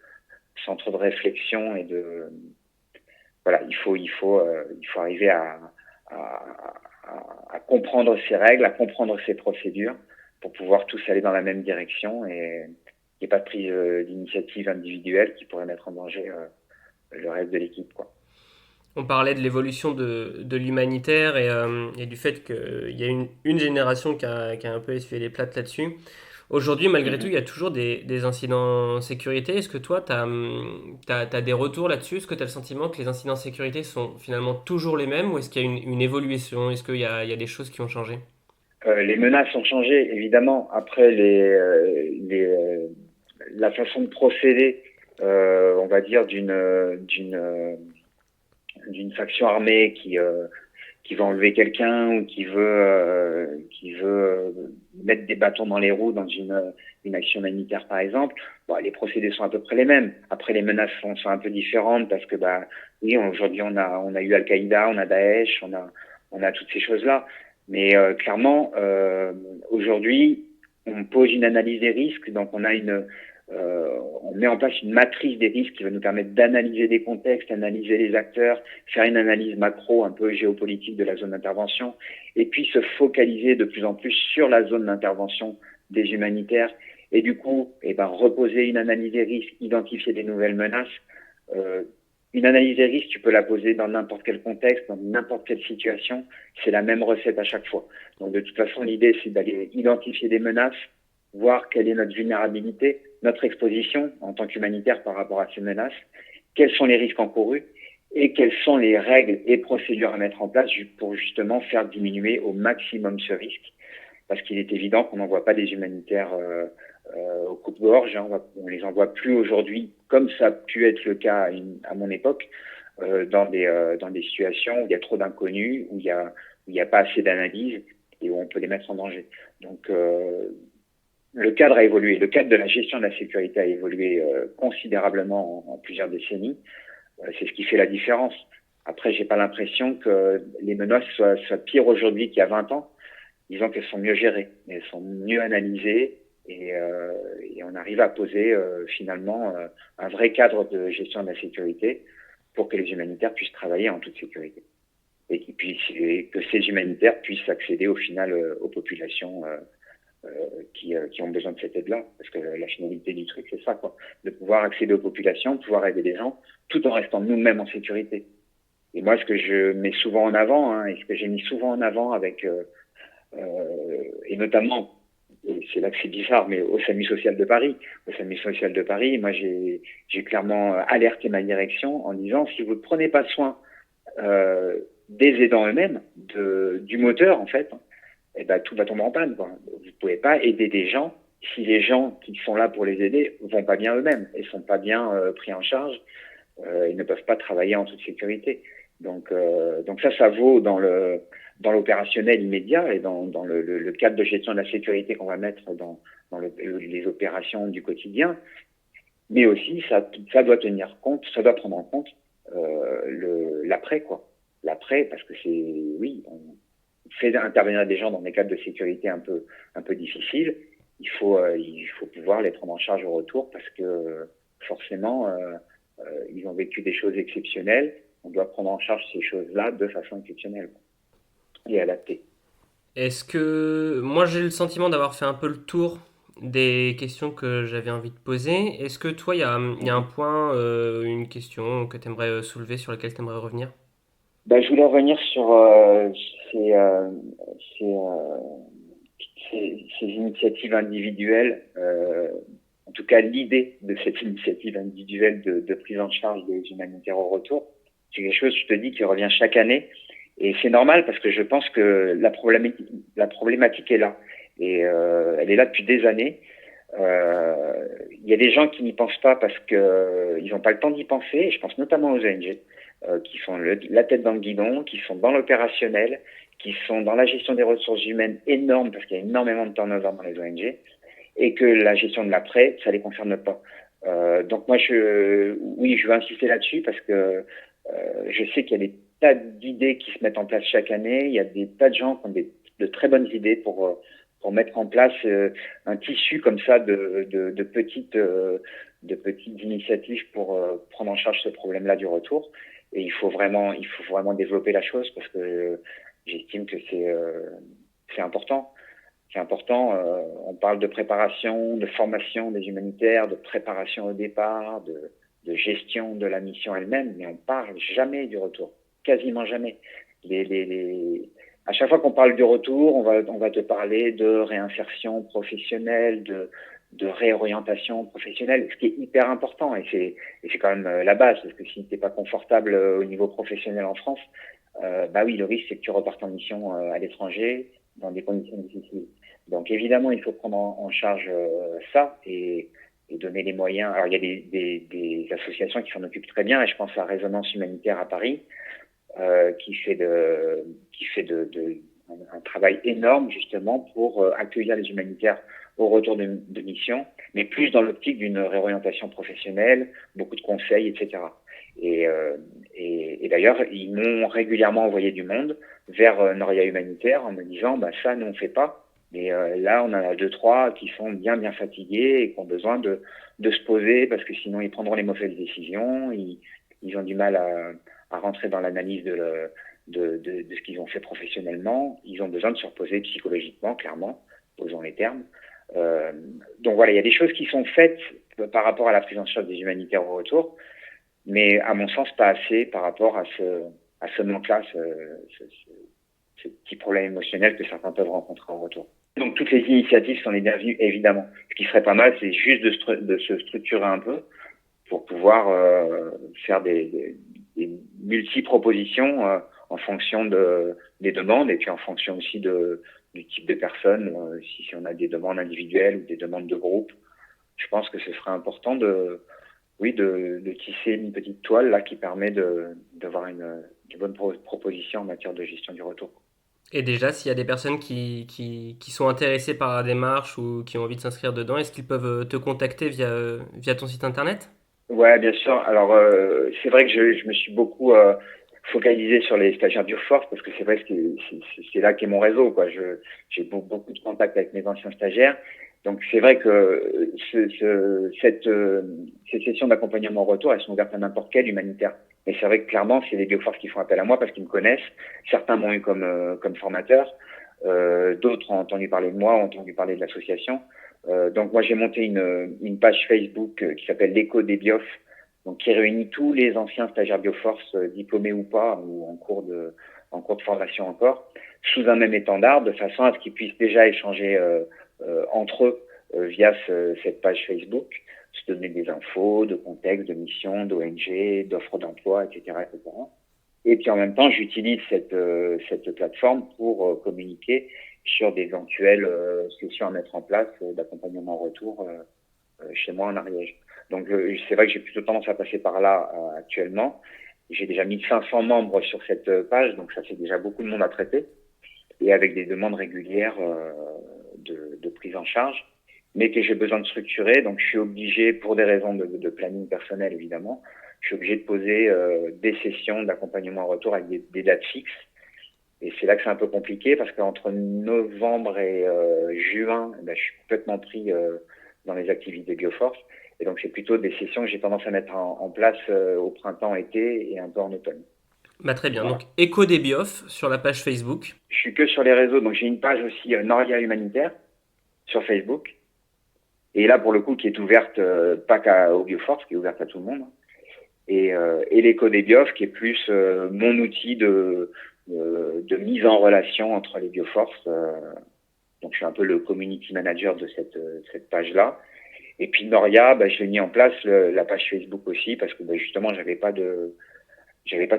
réflexion et de voilà, il faut arriver à comprendre ces règles, à comprendre ces procédures pour pouvoir tous aller dans la même direction et il n'y a pas de prise d'initiative individuelle qui pourrait mettre en danger le reste de l'équipe, quoi. On parlait de l'évolution de l'humanitaire et du fait qu'il y a une génération qui a un peu essuyé les plates là-dessus. Aujourd'hui, malgré tout, il y a toujours des incidents en sécurité. Est-ce que toi, tu as des retours là-dessus? Est-ce que tu as le sentiment que les incidents de sécurité sont finalement toujours les mêmes ou est-ce qu'il y a une évolution? Est-ce qu'il y a des choses qui ont changé? Les menaces ont changé, évidemment. Après, la façon de procéder, on va dire, d'une faction armée qui va enlever quelqu'un ou qui veut mettre des bâtons dans les roues dans une action humanitaire par exemple, les procédés sont à peu près les mêmes. Après les menaces sont un peu différentes parce que oui, aujourd'hui on a eu Al-Qaïda, on a Daesh, on a toutes ces choses-là. Mais clairement aujourd'hui on pose une analyse des risques, donc on met en place une matrice des risques qui va nous permettre d'analyser des contextes, analyser les acteurs, faire une analyse macro un peu géopolitique de la zone d'intervention, et puis se focaliser de plus en plus sur la zone d'intervention des humanitaires, et du coup, reposer une analyse des risques, identifier des nouvelles menaces. Une analyse des risques, tu peux la poser dans n'importe quel contexte, dans n'importe quelle situation, c'est la même recette à chaque fois. Donc de toute façon, l'idée, c'est d'aller identifier des menaces, voir quelle est notre vulnérabilité, notre exposition en tant qu'humanitaire par rapport à ces menaces, quels sont les risques encourus et quelles sont les règles et procédures à mettre en place pour justement faire diminuer au maximum ce risque. Parce qu'il est évident qu'on n'envoie pas des humanitaires au coupe-gorge, on les envoie plus aujourd'hui, comme ça a pu être le cas à mon époque, dans des situations où il y a trop d'inconnus, où il y a pas assez d'analyse et où on peut les mettre en danger. Donc le cadre a évolué. Le cadre de la gestion de la sécurité a évolué considérablement en plusieurs décennies. C'est ce qui fait la différence. Après, j'ai pas l'impression que les menaces soient pires aujourd'hui qu'il y a 20 ans. Disons qu'elles sont mieux gérées, elles sont mieux analysées et on arrive à poser finalement un vrai cadre de gestion de la sécurité pour que les humanitaires puissent travailler en toute sécurité et que ces humanitaires puissent accéder au final aux populations qui ont besoin de cette aide-là, parce que la finalité du truc, c'est ça, quoi, de pouvoir accéder aux populations, pouvoir aider les gens, tout en restant nous-mêmes en sécurité. Et moi, ce que je mets souvent en avant, et ce que j'ai mis souvent en avant avec, et notamment, c'est là que c'est bizarre, mais au SAMU social de Paris. Au SAMU social de Paris, moi, j'ai clairement alerté ma direction en disant, si vous ne prenez pas soin des aidants eux-mêmes, du moteur, en fait, tout va tomber en panne, quoi. Vous pouvez pas aider des gens si les gens qui sont là pour les aider vont pas bien eux-mêmes et sont pas bien pris en charge. Ils ne peuvent pas travailler en toute sécurité. Donc ça vaut dans l'opérationnel immédiat et dans le cadre de gestion de la sécurité qu'on va mettre dans les opérations du quotidien. Mais aussi, ça doit tenir compte, ça doit prendre en compte l'après, quoi. L'après, parce que on fait intervenir des gens dans des cadres de sécurité un peu difficiles. Il faut pouvoir les prendre en charge au retour parce que forcément, ils ont vécu des choses exceptionnelles. On doit prendre en charge ces choses-là de façon exceptionnelle et adaptée. Est-ce que moi j'ai le sentiment d'avoir fait un peu le tour des questions que j'avais envie de poser. Est-ce que toi il y a un Mhm. point, une question que tu aimerais soulever sur laquelle tu aimerais revenir? Bah, je voulais revenir sur ces, euh, ces, euh, ces initiatives individuelles, en tout cas l'idée de cette initiative individuelle de prise en charge des humanitaires au retour. C'est quelque chose, je te dis, qui revient chaque année. Et c'est normal parce que je pense que la problématique est là. Et elle est là depuis des années. Il y a des gens qui n'y pensent pas parce que ils n'ont pas le temps d'y penser. Et je pense notamment aux ONG qui sont la tête dans le guidon, qui sont dans l'opérationnel, qui sont dans la gestion des ressources humaines énormes parce qu'il y a énormément de turnover dans les ONG et que la gestion de l'après, ça les concerne pas. Donc moi, oui, je veux insister là-dessus parce que je sais qu'il y a des tas d'idées qui se mettent en place chaque année. Il y a des tas de gens qui ont de très bonnes idées pour mettre en place un tissu comme ça de petites initiatives pour prendre en charge ce problème-là du retour. Et il faut vraiment développer la chose parce que j'estime que c'est important. C'est important. On parle de préparation, de formation des humanitaires, de préparation au départ, de gestion de la mission elle-même, mais on parle jamais du retour, quasiment jamais. À chaque fois qu'on parle du retour, on va te parler de réinsertion professionnelle, de réorientation professionnelle, ce qui est hyper important et c'est quand même la base, parce que si tu n'es pas confortable au niveau professionnel en France, bah oui, le risque c'est que tu repartes en mission à l'étranger dans des conditions difficiles. Donc évidemment, il faut prendre en charge ça et donner les moyens. Alors il y a des associations qui s'en occupent très bien, et je pense à Résonance Humanitaire à Paris, qui fait un travail énorme justement pour accueillir les humanitaires au retour de mission, mais plus dans l'optique d'une réorientation professionnelle, beaucoup de conseils, etc. Et, euh, et d'ailleurs, ils m'ont régulièrement envoyé du monde vers Noria Humanitaire en me disant, bah ça, nous on fait pas. Mais là, on en a deux, trois qui sont bien fatigués et qui ont besoin de se poser parce que sinon ils prendront les mauvaises décisions. Ils ont du mal à rentrer dans l'analyse de ce qu'ils ont fait professionnellement. Ils ont besoin de se reposer psychologiquement, clairement, posons les termes. Euh, donc voilà, il y a des choses qui sont faites par rapport à la prise en charge des humanitaires au retour, mais à mon sens pas assez par rapport à ce manque-là, ce petit problème émotionnel que certains peuvent rencontrer au retour. Donc toutes les initiatives sont les bienvenues, évidemment. Ce qui serait pas mal, c'est juste de se structurer un peu pour pouvoir faire des multi-propositions en fonction des demandes et puis en fonction aussi du type de personnes, si on a des demandes individuelles ou des demandes de groupe. Je pense que ce serait important de tisser une petite toile là qui permet d'avoir une bonne proposition en matière de gestion du retour. Et déjà, s'il y a des personnes qui sont intéressées par la démarche ou qui ont envie de s'inscrire dedans, est-ce qu'ils peuvent te contacter via ton site internet? Ouais, bien sûr. Alors, c'est vrai que je me suis beaucoup focalisé sur les stagiaires d'Urforce parce que c'est vrai que c'est là qu'est mon réseau, quoi. J'ai beaucoup de contacts avec mes anciens stagiaires. Donc, c'est vrai que ces sessions d'accompagnement au retour, elles sont ouvertes à n'importe quel humanitaire. Mais c'est vrai que clairement, c'est les Bioforce qui font appel à moi parce qu'ils me connaissent. Certains m'ont eu comme formateur. D'autres ont entendu parler de moi, ont entendu parler de l'association. Donc moi j'ai monté une page Facebook qui s'appelle l'écho des Biof, donc qui réunit tous les anciens stagiaires Bioforce, diplômés ou pas, ou en cours de formation encore, sous un même étendard, de façon à ce qu'ils puissent déjà échanger entre eux via cette page Facebook, se donner des infos, de contexte, de missions, d'ONG, d'offres d'emploi, etc., etc. Et puis en même temps, j'utilise cette plateforme pour communiquer sur des éventuelles solutions à mettre en place d'accompagnement en retour chez moi en Ariège. Donc c'est vrai que j'ai plutôt tendance à passer par là actuellement. J'ai déjà mis 500 membres sur cette page, donc ça fait déjà beaucoup de monde à traiter, et avec des demandes régulières de prise en charge, mais que j'ai besoin de structurer. Donc je suis obligé, pour des raisons de planning personnel évidemment, je suis obligé de poser des sessions d'accompagnement en retour avec des dates fixes. Et c'est là que c'est un peu compliqué parce qu'entre novembre et juin, ben, je suis complètement pris dans les activités Bioforce. Et donc c'est plutôt des sessions que j'ai tendance à mettre en place au printemps, été et un peu en automne. Bah, très bien. Voilà. Donc, Écho des Biofs sur la page Facebook. Je suis que sur les réseaux, donc j'ai une page aussi Noria Humanitaire sur Facebook. Et là, pour le coup, qui est ouverte pas qu'aux Bioforce, qui est ouverte à tout le monde. Et l'écho des biofs, qui est plus mon outil de mise en relation entre les bioforces. Donc, je suis un peu le community manager de cette page-là. Et puis Noria, je l'ai mis en place la page Facebook aussi parce que justement, j'avais pas de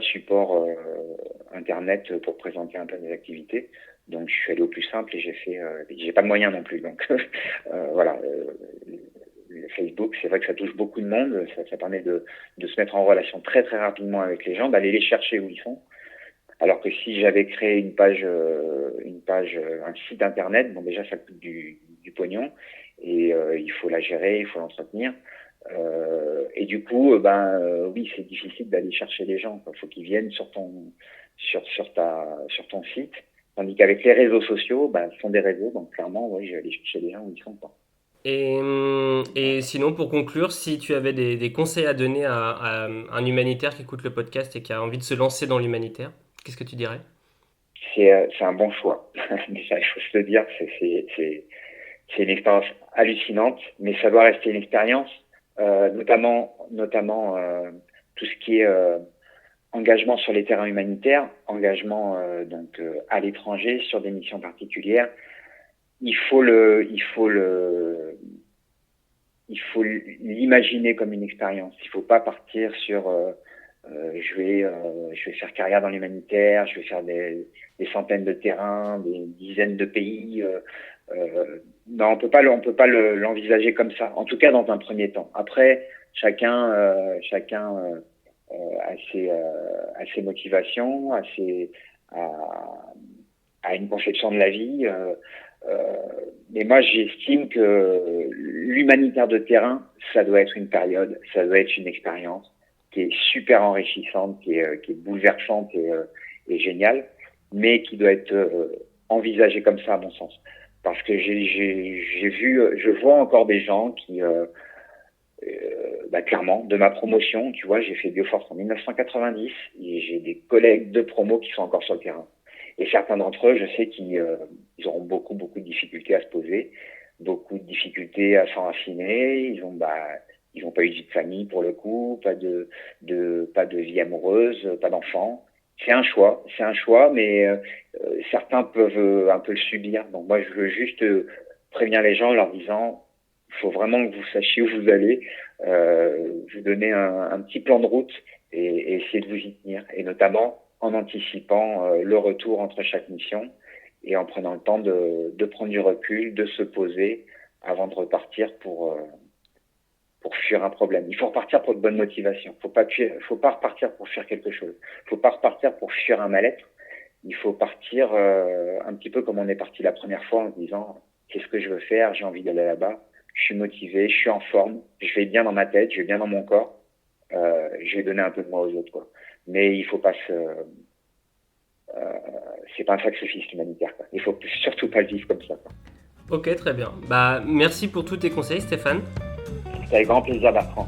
support internet pour présenter un peu mes activités. Donc, je suis allé au plus simple et j'ai pas de moyens non plus. Donc, voilà. Le Facebook, c'est vrai que ça touche beaucoup de monde. Ça permet de se mettre en relation très très rapidement avec les gens, d'aller les chercher où ils sont. Alors que si j'avais créé une page, un site internet, bon déjà ça coûte du pognon et il faut la gérer, il faut l'entretenir. Et du coup, oui, c'est difficile d'aller chercher les gens. Il faut qu'ils viennent sur ton site. Tandis qu'avec les réseaux sociaux, ce sont des réseaux, donc clairement, oui, je vais aller chercher les gens où ils sont pas. Et sinon, pour conclure, si tu avais des conseils à donner à un humanitaire qui écoute le podcast et qui a envie de se lancer dans l'humanitaire, qu'est-ce que tu dirais? C'est un bon choix. Déjà, il faut se le dire, c'est une expérience hallucinante, mais ça doit rester une expérience, notamment tout ce qui est engagement sur les terrains humanitaires, engagement à l'étranger sur des missions particulières. Il faut l'imaginer comme une expérience. Il faut pas partir sur je vais faire carrière dans l'humanitaire, je vais faire des centaines de terrains, des dizaines de pays. Non, on peut pas l'envisager comme ça. En tout cas, dans un premier temps. Après, chacun a ses motivations, a une conception de la vie. Mais moi, j'estime que l'humanitaire de terrain, ça doit être une période, ça doit être une expérience qui est super enrichissante, qui est bouleversante et géniale, mais qui doit être envisagée comme ça, à mon sens. Parce que je vois encore des gens qui, clairement, de ma promotion, tu vois, j'ai fait Bioforce en 1990 et j'ai des collègues de promo qui sont encore sur le terrain. Et certains d'entre eux, je sais qu'ils auront beaucoup de difficultés à se poser, beaucoup de difficultés à s'enraciner. Ils ont pas eu de vie de famille pour le coup, pas de vie amoureuse, pas d'enfants. C'est un choix, mais certains peuvent un peu le subir. Donc moi, je veux juste prévenir les gens en leur disant, il faut vraiment que vous sachiez où vous allez, vous donner un petit plan de route et essayer de vous y tenir. Et notamment en anticipant le retour entre chaque mission et en prenant le temps de prendre du recul, de se poser avant de repartir pour fuir un problème. Il faut repartir pour de bonnes motivations. Faut pas repartir pour fuir quelque chose. Faut pas repartir pour fuir un mal-être. Il faut partir un petit peu comme on est parti la première fois en se disant qu'est-ce que je veux faire, j'ai envie d'aller là-bas, je suis motivé, je suis en forme, je vais bien dans ma tête, je vais bien dans mon corps, je vais donner un peu de moi aux autres, quoi. Mais il faut pas c'est pas un sacrifice humanitaire, quoi. Il faut surtout pas le vivre comme ça, quoi. Ok, très bien. Merci pour tous tes conseils, Stéphane. C'est avec grand plaisir, Bertrand.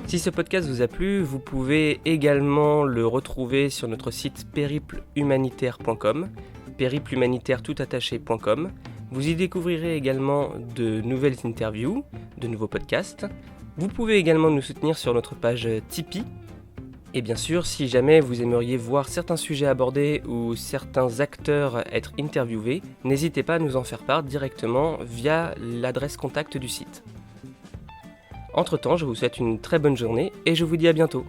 Si ce podcast vous a plu, vous pouvez également le retrouver sur notre site périplehumanitaire.com, périplehumanitaire.com. Vous y découvrirez également de nouvelles interviews, de nouveaux podcasts. Vous pouvez également nous soutenir sur notre page Tipeee. Et bien sûr, si jamais vous aimeriez voir certains sujets abordés ou certains acteurs être interviewés, n'hésitez pas à nous en faire part directement via l'adresse contact du site. Entre-temps, je vous souhaite une très bonne journée et je vous dis à bientôt.